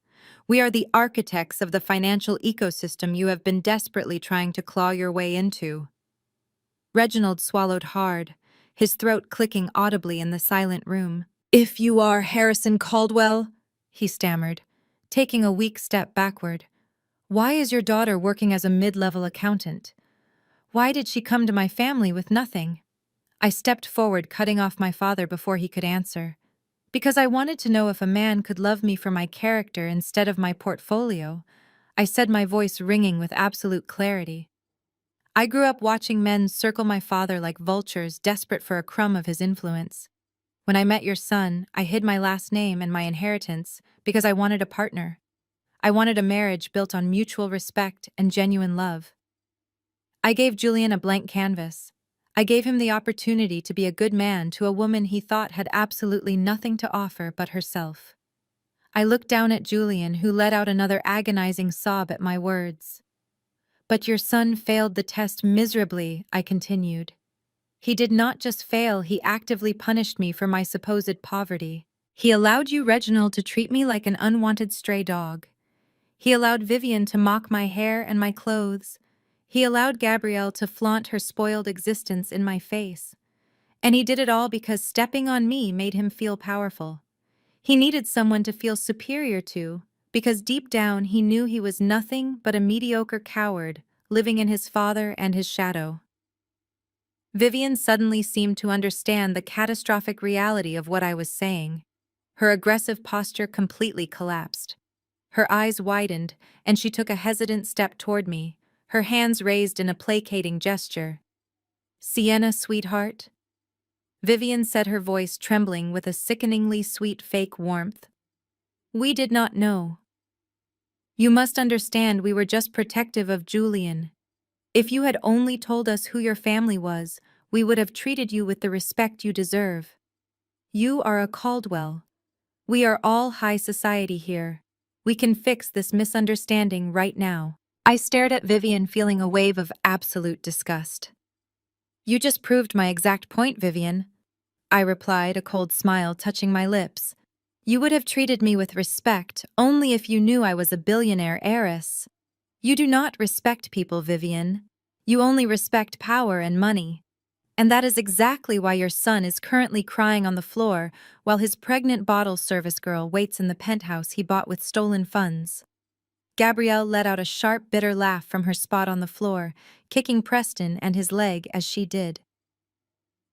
We are the architects of the financial ecosystem you have been desperately trying to claw your way into. Reginald swallowed hard, his throat clicking audibly in the silent room. "If you are Harrison Caldwell," he stammered, taking a weak step backward, "why is your daughter working as a mid-level accountant? Why did she come to my family with nothing?" I stepped forward, cutting off my father before he could answer. "Because I wanted to know if a man could love me for my character instead of my portfolio," I said, my voice ringing with absolute clarity. I grew up watching men circle my father like vultures, desperate for a crumb of his influence. When I met your son, I hid my last name and my inheritance because I wanted a partner. I wanted a marriage built on mutual respect and genuine love. I gave Julian a blank canvas. I gave him the opportunity to be a good man to a woman he thought had absolutely nothing to offer but herself. I looked down at Julian, who let out another agonizing sob at my words. "But your son failed the test miserably," I continued. "He did not just fail, he actively punished me for my supposed poverty. He allowed you, Reginald, to treat me like an unwanted stray dog. He allowed Vivian to mock my hair and my clothes. He allowed Gabrielle to flaunt her spoiled existence in my face. And he did it all because stepping on me made him feel powerful. He needed someone to feel superior to, because deep down he knew he was nothing but a mediocre coward, living in his father and his shadow." Vivian suddenly seemed to understand the catastrophic reality of what I was saying. Her aggressive posture completely collapsed. Her eyes widened, and she took a hesitant step toward me, her hands raised in a placating gesture. "Sienna, sweetheart?" Vivian said, her voice trembling with a sickeningly sweet fake warmth. "We did not know. You must understand we were just protective of Julian. If you had only told us who your family was, we would have treated you with the respect you deserve. You are a Caldwell. We are all high society here. We can fix this misunderstanding right now." I stared at Vivian, feeling a wave of absolute disgust. "You just proved my exact point, Vivian," I replied, a cold smile touching my lips. "You would have treated me with respect only if you knew I was a billionaire heiress. You do not respect people, Vivian. You only respect power and money. And that is exactly why your son is currently crying on the floor while his pregnant bottle service girl waits in the penthouse he bought with stolen funds." Gabrielle let out a sharp, bitter laugh from her spot on the floor, kicking Preston and his leg as she did.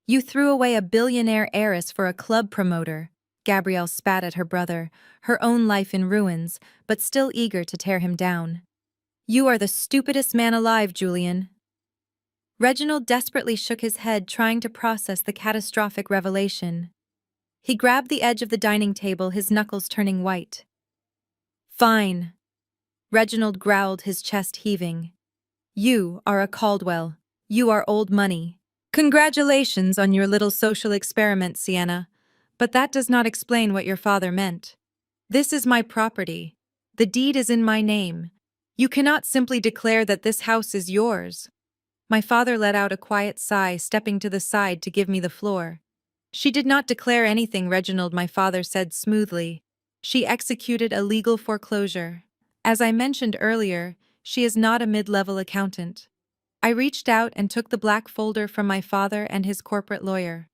"You threw away a billionaire heiress for a club promoter," Gabrielle spat at her brother, her own life in ruins, but still eager to tear him down. You are the stupidest man alive, Julian. Reginald desperately shook his head, trying to process the catastrophic revelation. He grabbed the edge of the dining table, his knuckles turning white. Fine. Reginald growled, his chest heaving. You are a Caldwell. You are old money. Congratulations on your little social experiment, Sienna. But that does not explain what your father meant. This is my property. The deed is in my name. You cannot simply declare that this house is yours. My father let out a quiet sigh, stepping to the side to give me the floor. She did not declare anything, Reginald, my father said smoothly. She executed a legal foreclosure. As I mentioned earlier, she is not a mid-level accountant. I reached out and took the black folder from my father and his corporate lawyer.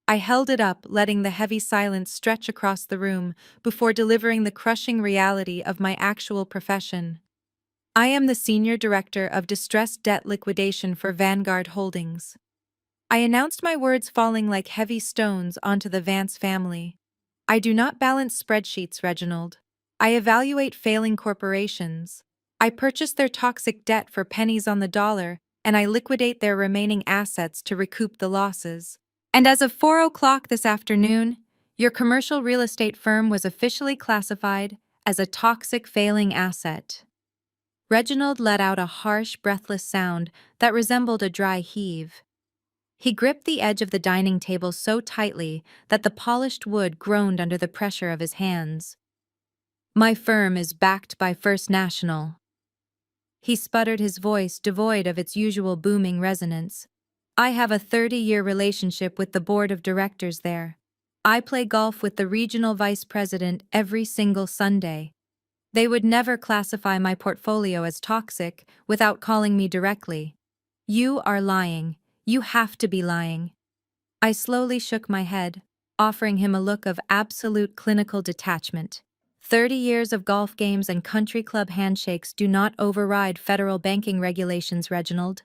I held it up, letting the heavy silence stretch across the room before delivering the crushing reality of my actual profession. I am the Senior Director of Distressed Debt Liquidation for Vanguard Holdings. I announced, my words falling like heavy stones onto the Vance family. I do not balance spreadsheets, Reginald. I evaluate failing corporations. I purchase their toxic debt for pennies on the dollar, and I liquidate their remaining assets to recoup the losses. And as of 4 o'clock this afternoon, your commercial real estate firm was officially classified as a toxic failing asset. Reginald let out a harsh, breathless sound that resembled a dry heave. He gripped the edge of the dining table so tightly that the polished wood groaned under the pressure of his hands. My firm is backed by First National. He sputtered, his voice devoid of its usual booming resonance. I have a 30-year relationship with the board of directors there. I play golf with the regional vice president every single Sunday. They would never classify my portfolio as toxic without calling me directly. You are lying. You have to be lying. I slowly shook my head, offering him a look of absolute clinical detachment. 30 years of golf games and country club handshakes do not override federal banking regulations, Reginald.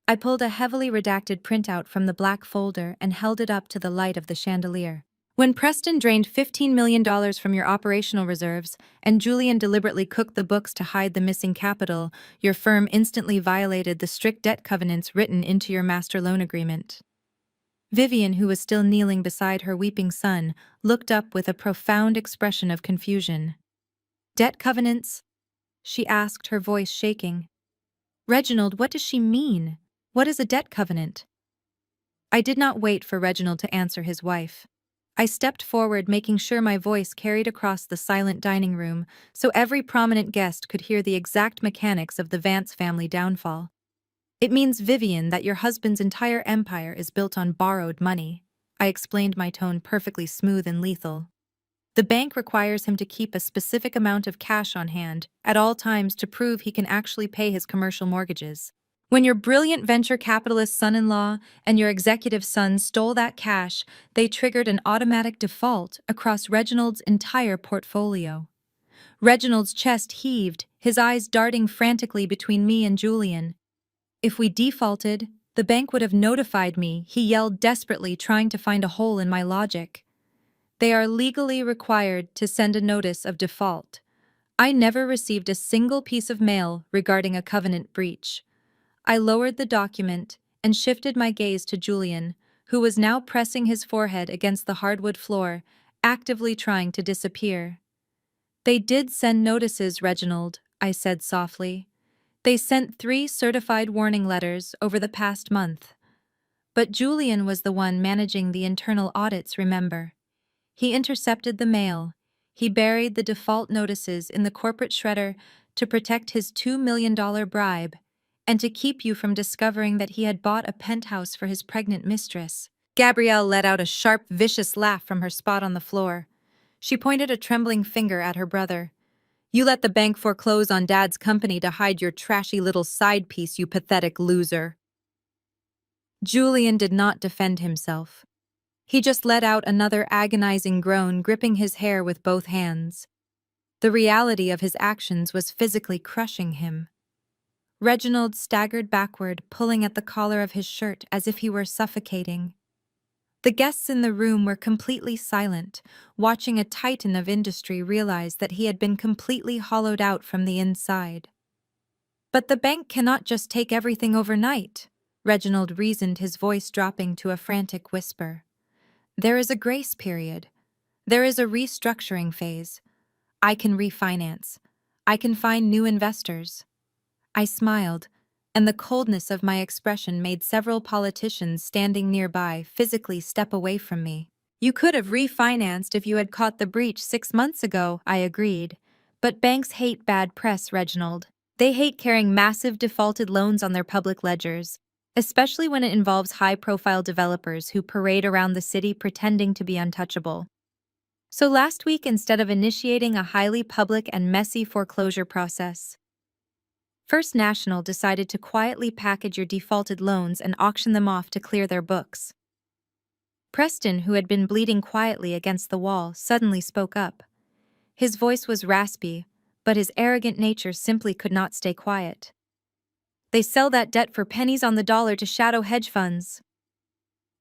I pulled a heavily redacted printout from the black folder and held it up to the light of the chandelier. When Preston drained $15 million from your operational reserves and Julian deliberately cooked the books to hide the missing capital, your firm instantly violated the strict debt covenants written into your master loan agreement. Vivian, who was still kneeling beside her weeping son, looked up with a profound expression of confusion. Debt covenants? She asked, her voice shaking. Reginald, what does she mean? What is a debt covenant? I did not wait for Reginald to answer his wife. I stepped forward, making sure my voice carried across the silent dining room so every prominent guest could hear the exact mechanics of the Vance family downfall. It means, Vivian, that your husband's entire empire is built on borrowed money. I explained, my tone perfectly smooth and lethal. The bank requires him to keep a specific amount of cash on hand at all times to prove he can actually pay his commercial mortgages. When your brilliant venture capitalist son-in-law and your executive son stole that cash, they triggered an automatic default across Reginald's entire portfolio. Reginald's chest heaved, his eyes darting frantically between me and Julian. If we defaulted, the bank would have notified me, he yelled desperately, trying to find a hole in my logic. They are legally required to send a notice of default. I never received a single piece of mail regarding a covenant breach. I lowered the document and shifted my gaze to Julian, who was now pressing his forehead against the hardwood floor, actively trying to disappear. They did send notices, Reginald, I said softly. They sent 3 certified warning letters over the past month. But Julian was the one managing the internal audits, remember? He intercepted the mail. He buried the default notices in the corporate shredder to protect his $2 million bribe and to keep you from discovering that he had bought a penthouse for his pregnant mistress. Gabrielle let out a sharp, vicious laugh from her spot on the floor. She pointed a trembling finger at her brother. You let the bank foreclose on Dad's company to hide your trashy little side piece, you pathetic loser. Julian did not defend himself. He just let out another agonizing groan, gripping his hair with both hands. The reality of his actions was physically crushing him. Reginald staggered backward, pulling at the collar of his shirt as if he were suffocating. The guests in the room were completely silent, watching a titan of industry realize that he had been completely hollowed out from the inside. But the bank cannot just take everything overnight, Reginald reasoned, his voice dropping to a frantic whisper. There is a grace period. There is a restructuring phase. I can refinance. I can find new investors. I smiled, and the coldness of my expression made several politicians standing nearby physically step away from me. You could have refinanced if you had caught the breach 6 months ago, I agreed. But banks hate bad press, Reginald. They hate carrying massive defaulted loans on their public ledgers, especially when it involves high-profile developers who parade around the city pretending to be untouchable. So last week, instead of initiating a highly public and messy foreclosure process, First National decided to quietly package your defaulted loans and auction them off to clear their books. Preston, who had been bleeding quietly against the wall, suddenly spoke up. His voice was raspy, but his arrogant nature simply could not stay quiet. They sell that debt for pennies on the dollar to shadow hedge funds.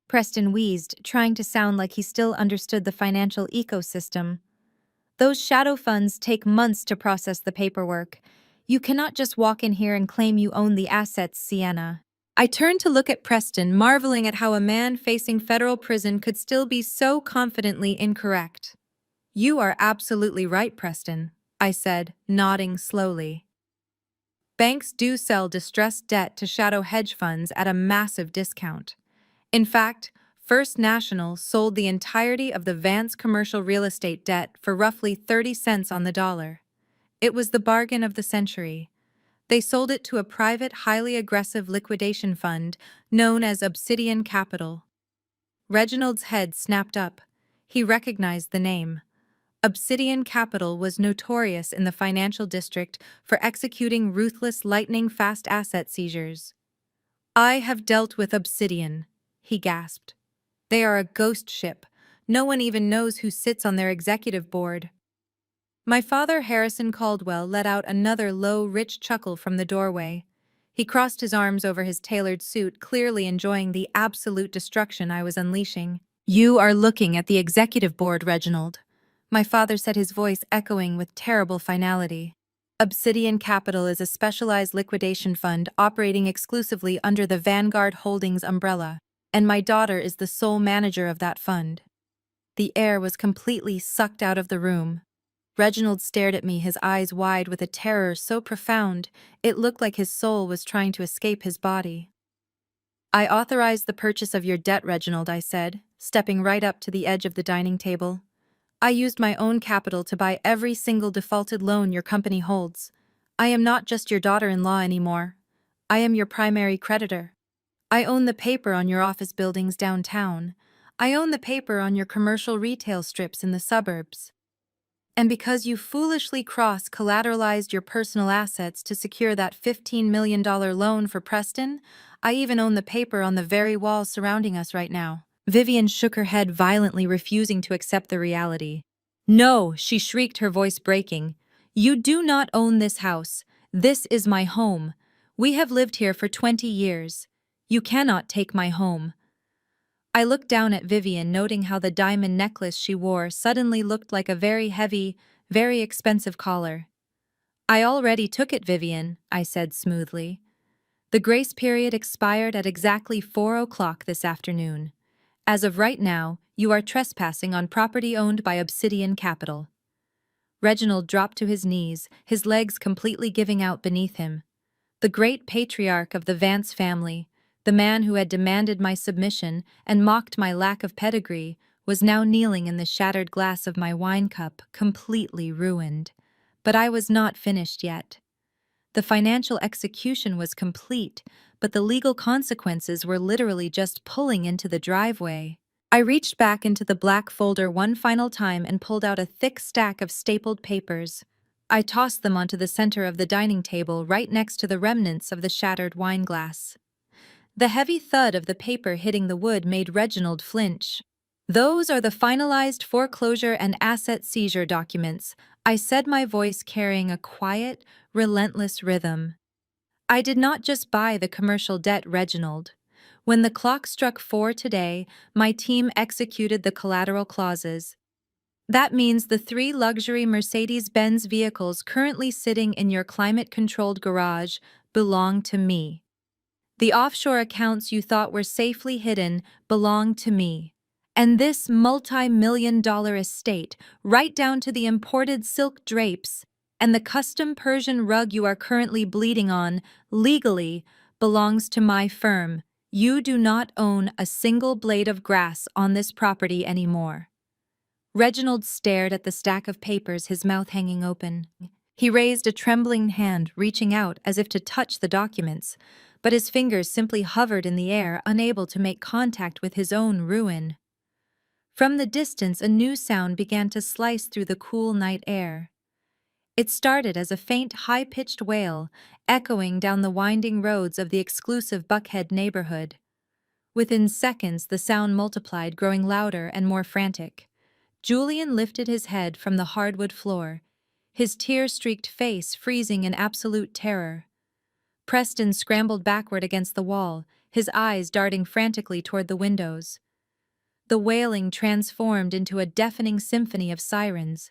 Preston wheezed, trying to sound like he still understood the financial ecosystem. Those shadow funds take months to process the paperwork. You cannot just walk in here and claim you own the assets, Sienna. I turned to look at Preston, marveling at how a man facing federal prison could still be so confidently incorrect. You are absolutely right, Preston, I said, nodding slowly. Banks do sell distressed debt to shadow hedge funds at a massive discount. In fact, First National sold the entirety of the Vance commercial real estate debt for roughly 30 cents on the dollar. It was the bargain of the century. They sold it to a private, highly aggressive liquidation fund known as Obsidian Capital. Reginald's head snapped up. He recognized the name. Obsidian Capital was notorious in the financial district for executing ruthless lightning-fast asset seizures. I have dealt with Obsidian, he gasped. They are a ghost ship. No one even knows who sits on their executive board. My father, Harrison Caldwell, let out another low, rich chuckle from the doorway. He crossed his arms over his tailored suit, clearly enjoying the absolute destruction I was unleashing. You are looking at the executive board, Reginald. My father said, his voice echoing with terrible finality. Obsidian Capital is a specialized liquidation fund operating exclusively under the Vanguard Holdings umbrella, and my daughter is the sole manager of that fund. The air was completely sucked out of the room. Reginald stared at me, his eyes wide with a terror so profound it looked like his soul was trying to escape his body. I authorized the purchase of your debt, Reginald, I said, stepping right up to the edge of the dining table. I used my own capital to buy every single defaulted loan your company holds. I am not just your daughter-in-law anymore. I am your primary creditor. I own the paper on your office buildings downtown. I own the paper on your commercial retail strips in the suburbs. And because you foolishly cross-collateralized your personal assets to secure that $15 million loan for Preston, I even own the paper on the very walls surrounding us right now. Vivian shook her head violently, refusing to accept the reality. No, she shrieked, her voice breaking. You do not own this house. This is my home. We have lived here for 20 years. You cannot take my home. I looked down at Vivian, noting how the diamond necklace she wore suddenly looked like a very heavy, very expensive collar. I already took it, Vivian, I said smoothly. The grace period expired at exactly 4 o'clock this afternoon. As of right now, you are trespassing on property owned by Obsidian Capital. Reginald dropped to his knees, his legs completely giving out beneath him. The great patriarch of the Vance family, the man who had demanded my submission and mocked my lack of pedigree, was now kneeling in the shattered glass of my wine cup, completely ruined. But I was not finished yet. The financial execution was complete, but the legal consequences were literally just pulling into the driveway. I reached back into the black folder one final time and pulled out a thick stack of stapled papers. I tossed them onto the center of the dining table, right next to the remnants of the shattered wine glass. The heavy thud of the paper hitting the wood made Reginald flinch. Those are the finalized foreclosure and asset seizure documents, I said, my voice carrying a quiet, relentless rhythm. I did not just buy the commercial debt, Reginald. When the clock struck 4 today, my team executed the collateral clauses. That means the 3 luxury Mercedes-Benz vehicles currently sitting in your climate-controlled garage belong to me. The offshore accounts you thought were safely hidden belong to me. And this multi-million-dollar estate, right down to the imported silk drapes and the custom Persian rug you are currently bleeding on, legally belongs to my firm. You do not own a single blade of grass on this property anymore. Reginald stared at the stack of papers, his mouth hanging open. He raised a trembling hand, reaching out as if to touch the documents, but his fingers simply hovered in the air, unable to make contact with his own ruin. From the distance, a new sound began to slice through the cool night air. It started as a faint, high-pitched wail, echoing down the winding roads of the exclusive Buckhead neighborhood. Within seconds, the sound multiplied, growing louder and more frantic. Julian lifted his head from the hardwood floor, his tear-streaked face freezing in absolute terror. Preston scrambled backward against the wall, his eyes darting frantically toward the windows. The wailing transformed into a deafening symphony of sirens.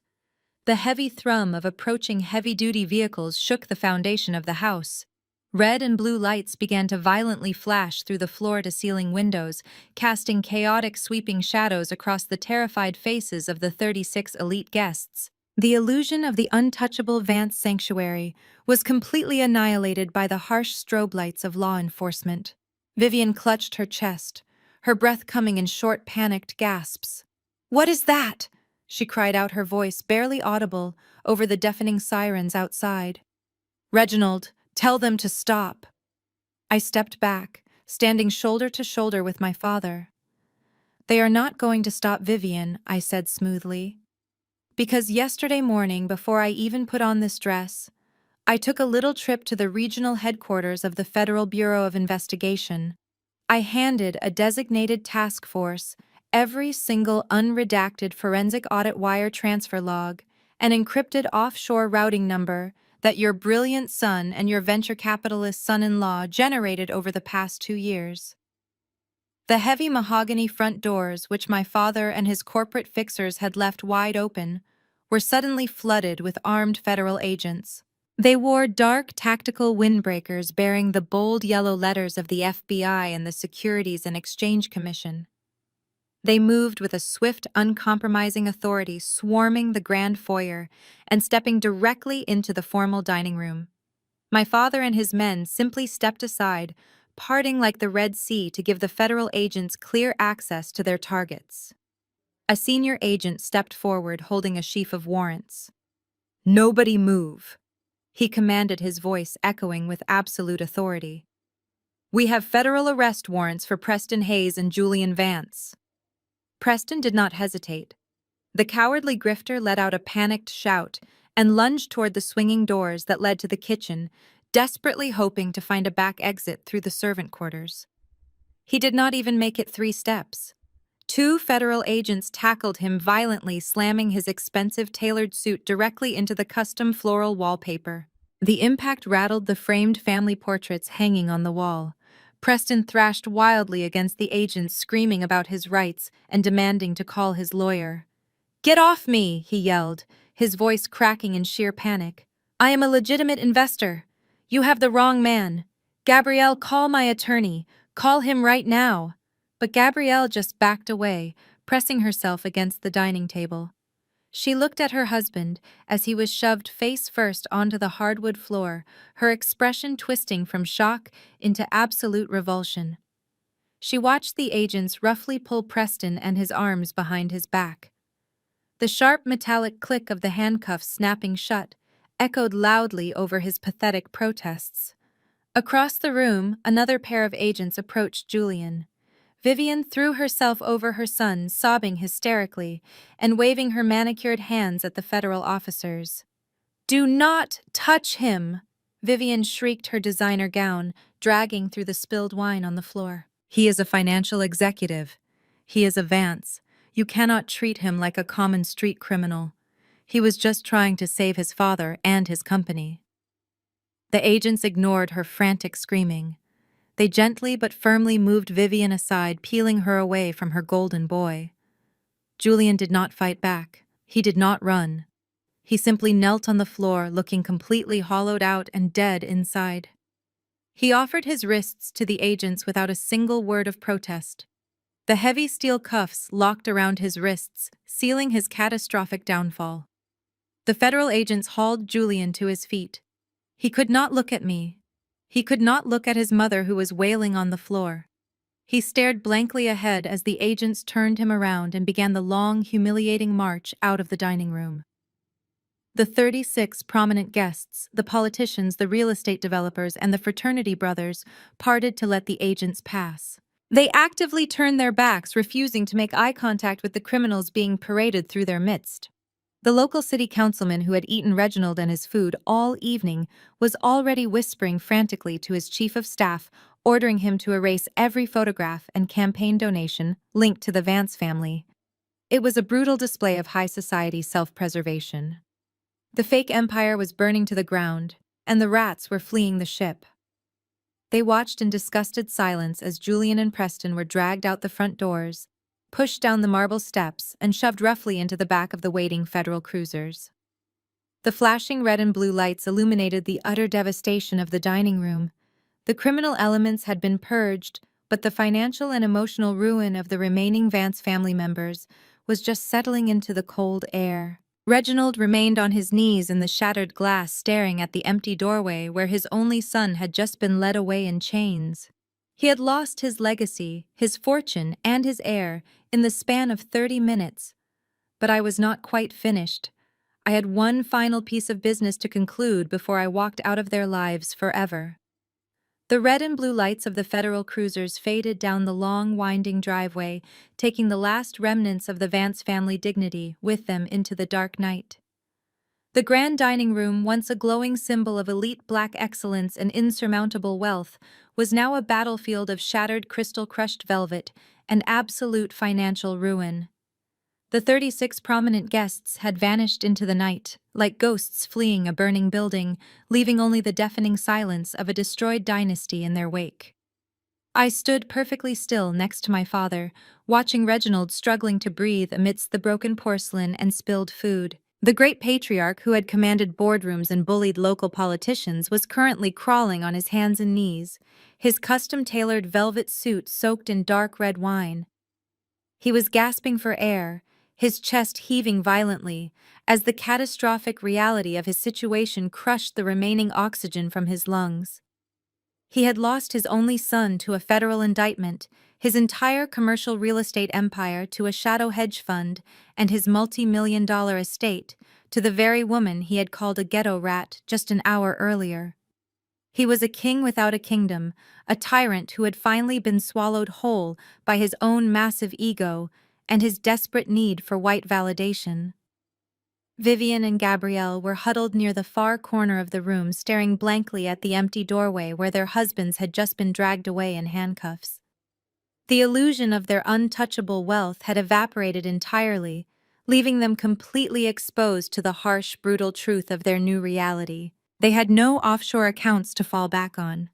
The heavy thrum of approaching heavy-duty vehicles shook the foundation of the house. Red and blue lights began to violently flash through the floor-to-ceiling windows, casting chaotic, sweeping shadows across the terrified faces of the 36 elite guests. The illusion of the untouchable Vance sanctuary was completely annihilated by the harsh strobe lights of law enforcement. Vivian clutched her chest, her breath coming in short, panicked gasps. "What is that?" she cried out, her voice barely audible over the deafening sirens outside. "Reginald, tell them to stop." I stepped back, standing shoulder to shoulder with my father. "They are not going to stop, Vivian," I said smoothly. "Because yesterday morning, before I even put on this dress, I took a little trip to the regional headquarters of the Federal Bureau of Investigation. I handed a designated task force every single unredacted forensic audit wire transfer log, an encrypted offshore routing number that your brilliant son and your venture capitalist son-in-law generated over the past 2 years. The heavy mahogany front doors, which my father and his corporate fixers had left wide open, were suddenly flooded with armed federal agents. They wore dark tactical windbreakers bearing the bold yellow letters of the FBI and the Securities and Exchange Commission. They moved with a swift, uncompromising authority, swarming the grand foyer and stepping directly into the formal dining room. My father and his men simply stepped aside, parting like the Red Sea to give the federal agents clear access to their targets. A senior agent stepped forward, holding a sheaf of warrants. "Nobody move," he commanded, his voice echoing with absolute authority. "We have federal arrest warrants for Preston Hayes and Julian Vance." Preston did not hesitate. The cowardly grifter let out a panicked shout and lunged toward the swinging doors that led to the kitchen, desperately hoping to find a back exit through the servant quarters. He did not even make it 3 steps. 2 federal agents tackled him violently, slamming his expensive tailored suit directly into the custom floral wallpaper. The impact rattled the framed family portraits hanging on the wall. Preston thrashed wildly against the agents, screaming about his rights and demanding to call his lawyer. "Get off me!" he yelled, his voice cracking in sheer panic. "I am a legitimate investor. You have the wrong man. Gabrielle, call my attorney. Call him right now." But Gabrielle just backed away, pressing herself against the dining table. She looked at her husband as he was shoved face first onto the hardwood floor, her expression twisting from shock into absolute revulsion. She watched the agents roughly pull Preston and his arms behind his back. The sharp metallic click of the handcuffs snapping shut echoed loudly over his pathetic protests. Across the room, another pair of agents approached Julian. Vivian threw herself over her son, sobbing hysterically and waving her manicured hands at the federal officers. "Do not touch him!" Vivian shrieked, her designer gown dragging through the spilled wine on the floor. "He is a financial executive. He is a Vance. You cannot treat him like a common street criminal. He was just trying to save his father and his company." The agents ignored her frantic screaming. They gently but firmly moved Vivian aside, peeling her away from her golden boy. Julian did not fight back. He did not run. He simply knelt on the floor, looking completely hollowed out and dead inside. He offered his wrists to the agents without a single word of protest. The heavy steel cuffs locked around his wrists, sealing his catastrophic downfall. The federal agents hauled Julian to his feet. He could not look at me. He could not look at his mother, who was wailing on the floor. He stared blankly ahead as the agents turned him around and began the long, humiliating march out of the dining room. The 36 prominent guests, the politicians, the real estate developers, and the fraternity brothers parted to let the agents pass. They actively turned their backs, refusing to make eye contact with the criminals being paraded through their midst. The local city councilman, who had eaten Reginald and his food all evening, was already whispering frantically to his chief of staff, ordering him to erase every photograph and campaign donation linked to the Vance family. It was a brutal display of high society self-preservation. The fake empire was burning to the ground, and the rats were fleeing the ship. They watched in disgusted silence as Julian and Preston were dragged out the front doors, pushed down the marble steps, and shoved roughly into the back of the waiting federal cruisers. The flashing red and blue lights illuminated the utter devastation of the dining room. The criminal elements had been purged, but the financial and emotional ruin of the remaining Vance family members was just settling into the cold air. Reginald remained on his knees in the shattered glass, staring at the empty doorway where his only son had just been led away in chains. He had lost his legacy, his fortune, and his heir in the span of 30 minutes. But I was not quite finished. I had one final piece of business to conclude before I walked out of their lives forever. The red and blue lights of the federal cruisers faded down the long, winding driveway, taking the last remnants of the Vance family dignity with them into the dark night. The grand dining room, once a glowing symbol of elite black excellence and insurmountable wealth, was now a battlefield of shattered crystal-crushed velvet and absolute financial ruin. The 36 prominent guests had vanished into the night, like ghosts fleeing a burning building, leaving only the deafening silence of a destroyed dynasty in their wake. I stood perfectly still next to my father, watching Reginald struggling to breathe amidst the broken porcelain and spilled food. The great patriarch, who had commanded boardrooms and bullied local politicians, was currently crawling on his hands and knees, his custom-tailored velvet suit soaked in dark red wine. He was gasping for air, his chest heaving violently, as the catastrophic reality of his situation crushed the remaining oxygen from his lungs. He had lost his only son to a federal indictment, his entire commercial real estate empire to a shadow hedge fund, and his multi-million-dollar estate to the very woman he had called a ghetto rat just an hour earlier. He was a king without a kingdom, a tyrant who had finally been swallowed whole by his own massive ego and his desperate need for white validation. Vivian and Gabrielle were huddled near the far corner of the room, staring blankly at the empty doorway where their husbands had just been dragged away in handcuffs. The illusion of their untouchable wealth had evaporated entirely, leaving them completely exposed to the harsh, brutal truth of their new reality. They had no offshore accounts to fall back on.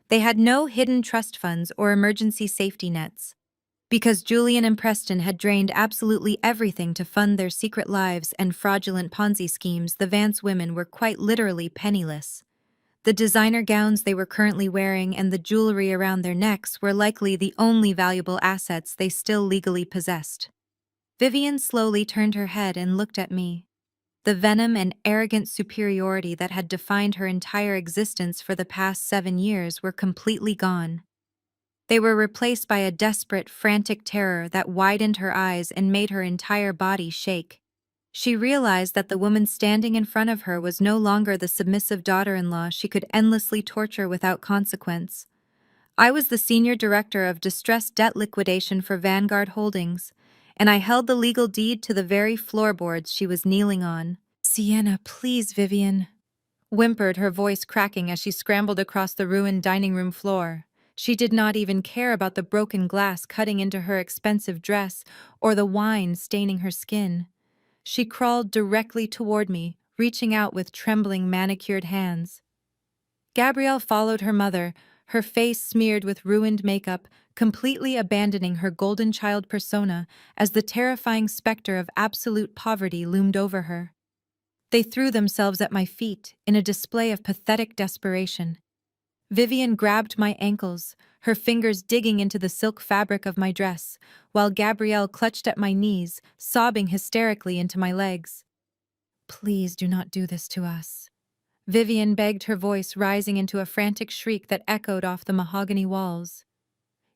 They had no hidden trust funds or emergency safety nets. Because Julian and Preston had drained absolutely everything to fund their secret lives and fraudulent Ponzi schemes, the Vance women were quite literally penniless. The designer gowns they were currently wearing and the jewelry around their necks were likely the only valuable assets they still legally possessed. Vivian slowly turned her head and looked at me. The venom and arrogant superiority that had defined her entire existence for the past 7 years were completely gone. They were replaced by a desperate, frantic terror that widened her eyes and made her entire body shake. She realized that the woman standing in front of her was no longer the submissive daughter-in-law she could endlessly torture without consequence. I was the senior director of distressed debt liquidation for Vanguard Holdings, and I held the legal deed to the very floorboards she was kneeling on. "Sienna, please, Vivian," whimpered, her voice cracking as she scrambled across the ruined dining room floor. She did not even care about the broken glass cutting into her expensive dress or the wine staining her skin. She crawled directly toward me, reaching out with trembling, manicured hands. Gabrielle followed her mother, her face smeared with ruined makeup, completely abandoning her golden child persona as the terrifying specter of absolute poverty loomed over her. They threw themselves at my feet in a display of pathetic desperation. Vivian grabbed my ankles, her fingers digging into the silk fabric of my dress, while Gabrielle clutched at my knees, sobbing hysterically into my legs. "Please do not do this to us," Vivian begged, her voice rising into a frantic shriek that echoed off the mahogany walls.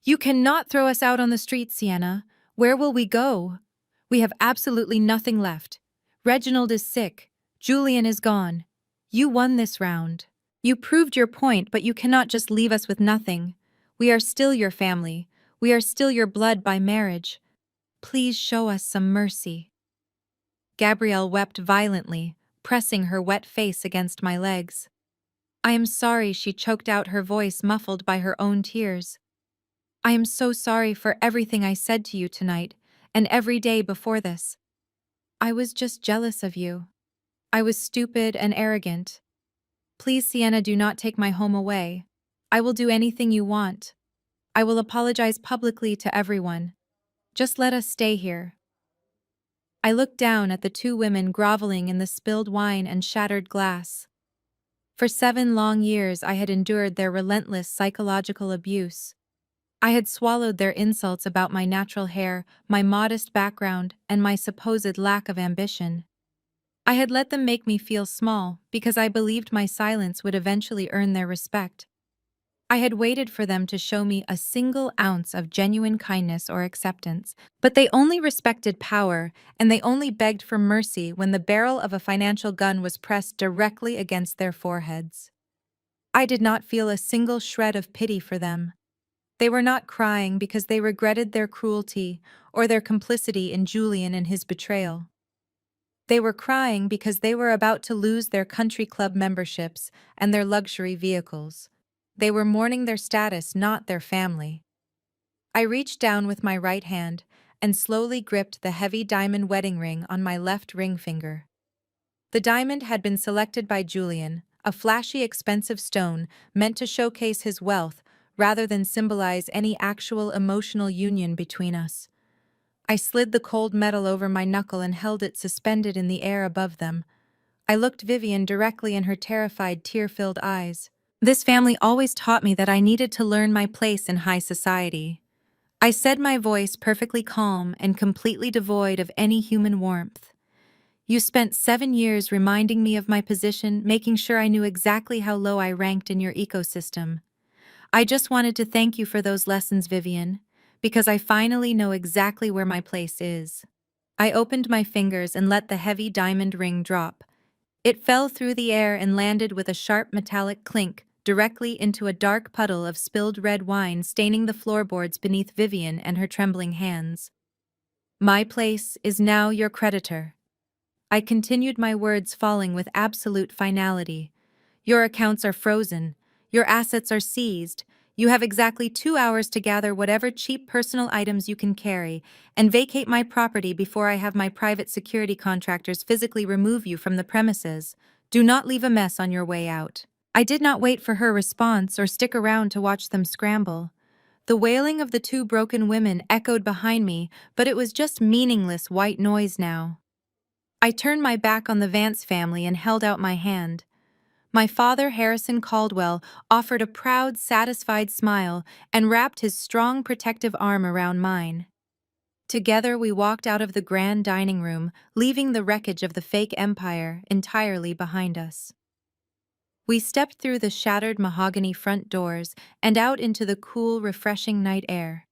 "You cannot throw us out on the street, Sienna. Where will we go? We have absolutely nothing left. Reginald is sick. Julian is gone. You won this round. You proved your point, but you cannot just leave us with nothing. We are still your family. We are still your blood by marriage. Please show us some mercy." Gabrielle wept violently, pressing her wet face against my legs. "I am sorry," she choked out, her voice muffled by her own tears. "I am so sorry for everything I said to you tonight, and every day before this. I was just jealous of you. I was stupid and arrogant. Please, Sienna, do not take my home away. I will do anything you want. I will apologize publicly to everyone. Just let us stay here." I looked down at the two women groveling in the spilled wine and shattered glass. For 7 long years I had endured their relentless psychological abuse. I had swallowed their insults about my natural hair, my modest background, and my supposed lack of ambition. I had let them make me feel small because I believed my silence would eventually earn their respect. I had waited for them to show me a single ounce of genuine kindness or acceptance, but they only respected power, and they only begged for mercy when the barrel of a financial gun was pressed directly against their foreheads. I did not feel a single shred of pity for them. They were not crying because they regretted their cruelty or their complicity in Julian and his betrayal. They were crying because they were about to lose their country club memberships and their luxury vehicles. They were mourning their status, not their family. I reached down with my right hand and slowly gripped the heavy diamond wedding ring on my left ring finger. The diamond had been selected by Julian, a flashy, expensive stone meant to showcase his wealth rather than symbolize any actual emotional union between us. I slid the cold metal over my knuckle and held it suspended in the air above them. I looked Vivian directly in her terrified, tear-filled eyes. This family always taught me that I needed to learn my place in high society. I said, my voice perfectly calm and completely devoid of any human warmth. "You spent 7 years reminding me of my position, making sure I knew exactly how low I ranked in your ecosystem. I just wanted to thank you for those lessons, Vivian, because I finally know exactly where my place is." I opened my fingers and let the heavy diamond ring drop. It fell through the air and landed with a sharp metallic clink directly into a dark puddle of spilled red wine, staining the floorboards beneath Vivian and her trembling hands. "My place is now your creditor." I continued, my words falling with absolute finality. "Your accounts are frozen. Your assets are seized. You have exactly 2 hours to gather whatever cheap personal items you can carry and vacate my property before I have my private security contractors physically remove you from the premises. Do not leave a mess on your way out." I did not wait for her response or stick around to watch them scramble. The wailing of the two broken women echoed behind me, but it was just meaningless white noise now. I turned my back on the Vance family and held out my hand. My father, Harrison Caldwell, offered a proud, satisfied smile and wrapped his strong, protective arm around mine. Together we walked out of the grand dining room, leaving the wreckage of the fake empire entirely behind us. We stepped through the shattered mahogany front doors and out into the cool, refreshing night air.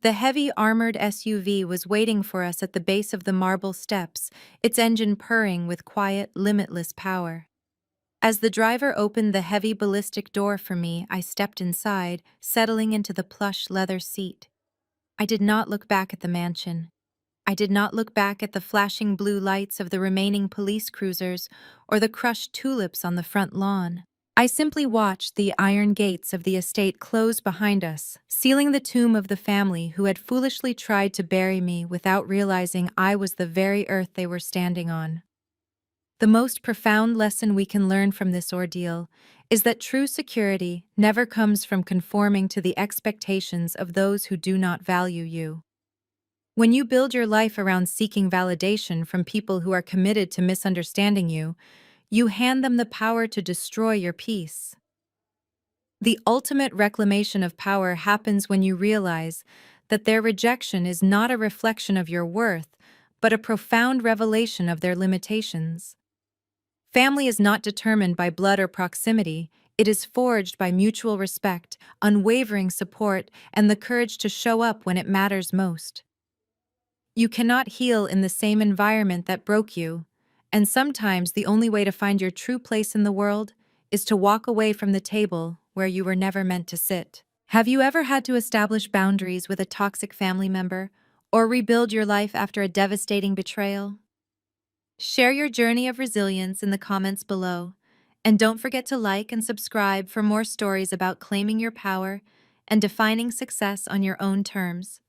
The heavy armored SUV was waiting for us at the base of the marble steps, its engine purring with quiet, limitless power. As the driver opened the heavy ballistic door for me, I stepped inside, settling into the plush leather seat. I did not look back at the mansion. I did not look back at the flashing blue lights of the remaining police cruisers or the crushed tulips on the front lawn. I simply watched the iron gates of the estate close behind us, sealing the tomb of the family who had foolishly tried to bury me without realizing I was the very earth they were standing on. The most profound lesson we can learn from this ordeal is that true security never comes from conforming to the expectations of those who do not value you. When you build your life around seeking validation from people who are committed to misunderstanding you, you hand them the power to destroy your peace. The ultimate reclamation of power happens when you realize that their rejection is not a reflection of your worth, but a profound revelation of their limitations. Family is not determined by blood or proximity, it is forged by mutual respect, unwavering support, and the courage to show up when it matters most. You cannot heal in the same environment that broke you, and sometimes the only way to find your true place in the world is to walk away from the table where you were never meant to sit. Have you ever had to establish boundaries with a toxic family member or rebuild your life after a devastating betrayal? Share your journey of resilience in the comments below, and don't forget to like and subscribe for more stories about claiming your power and defining success on your own terms.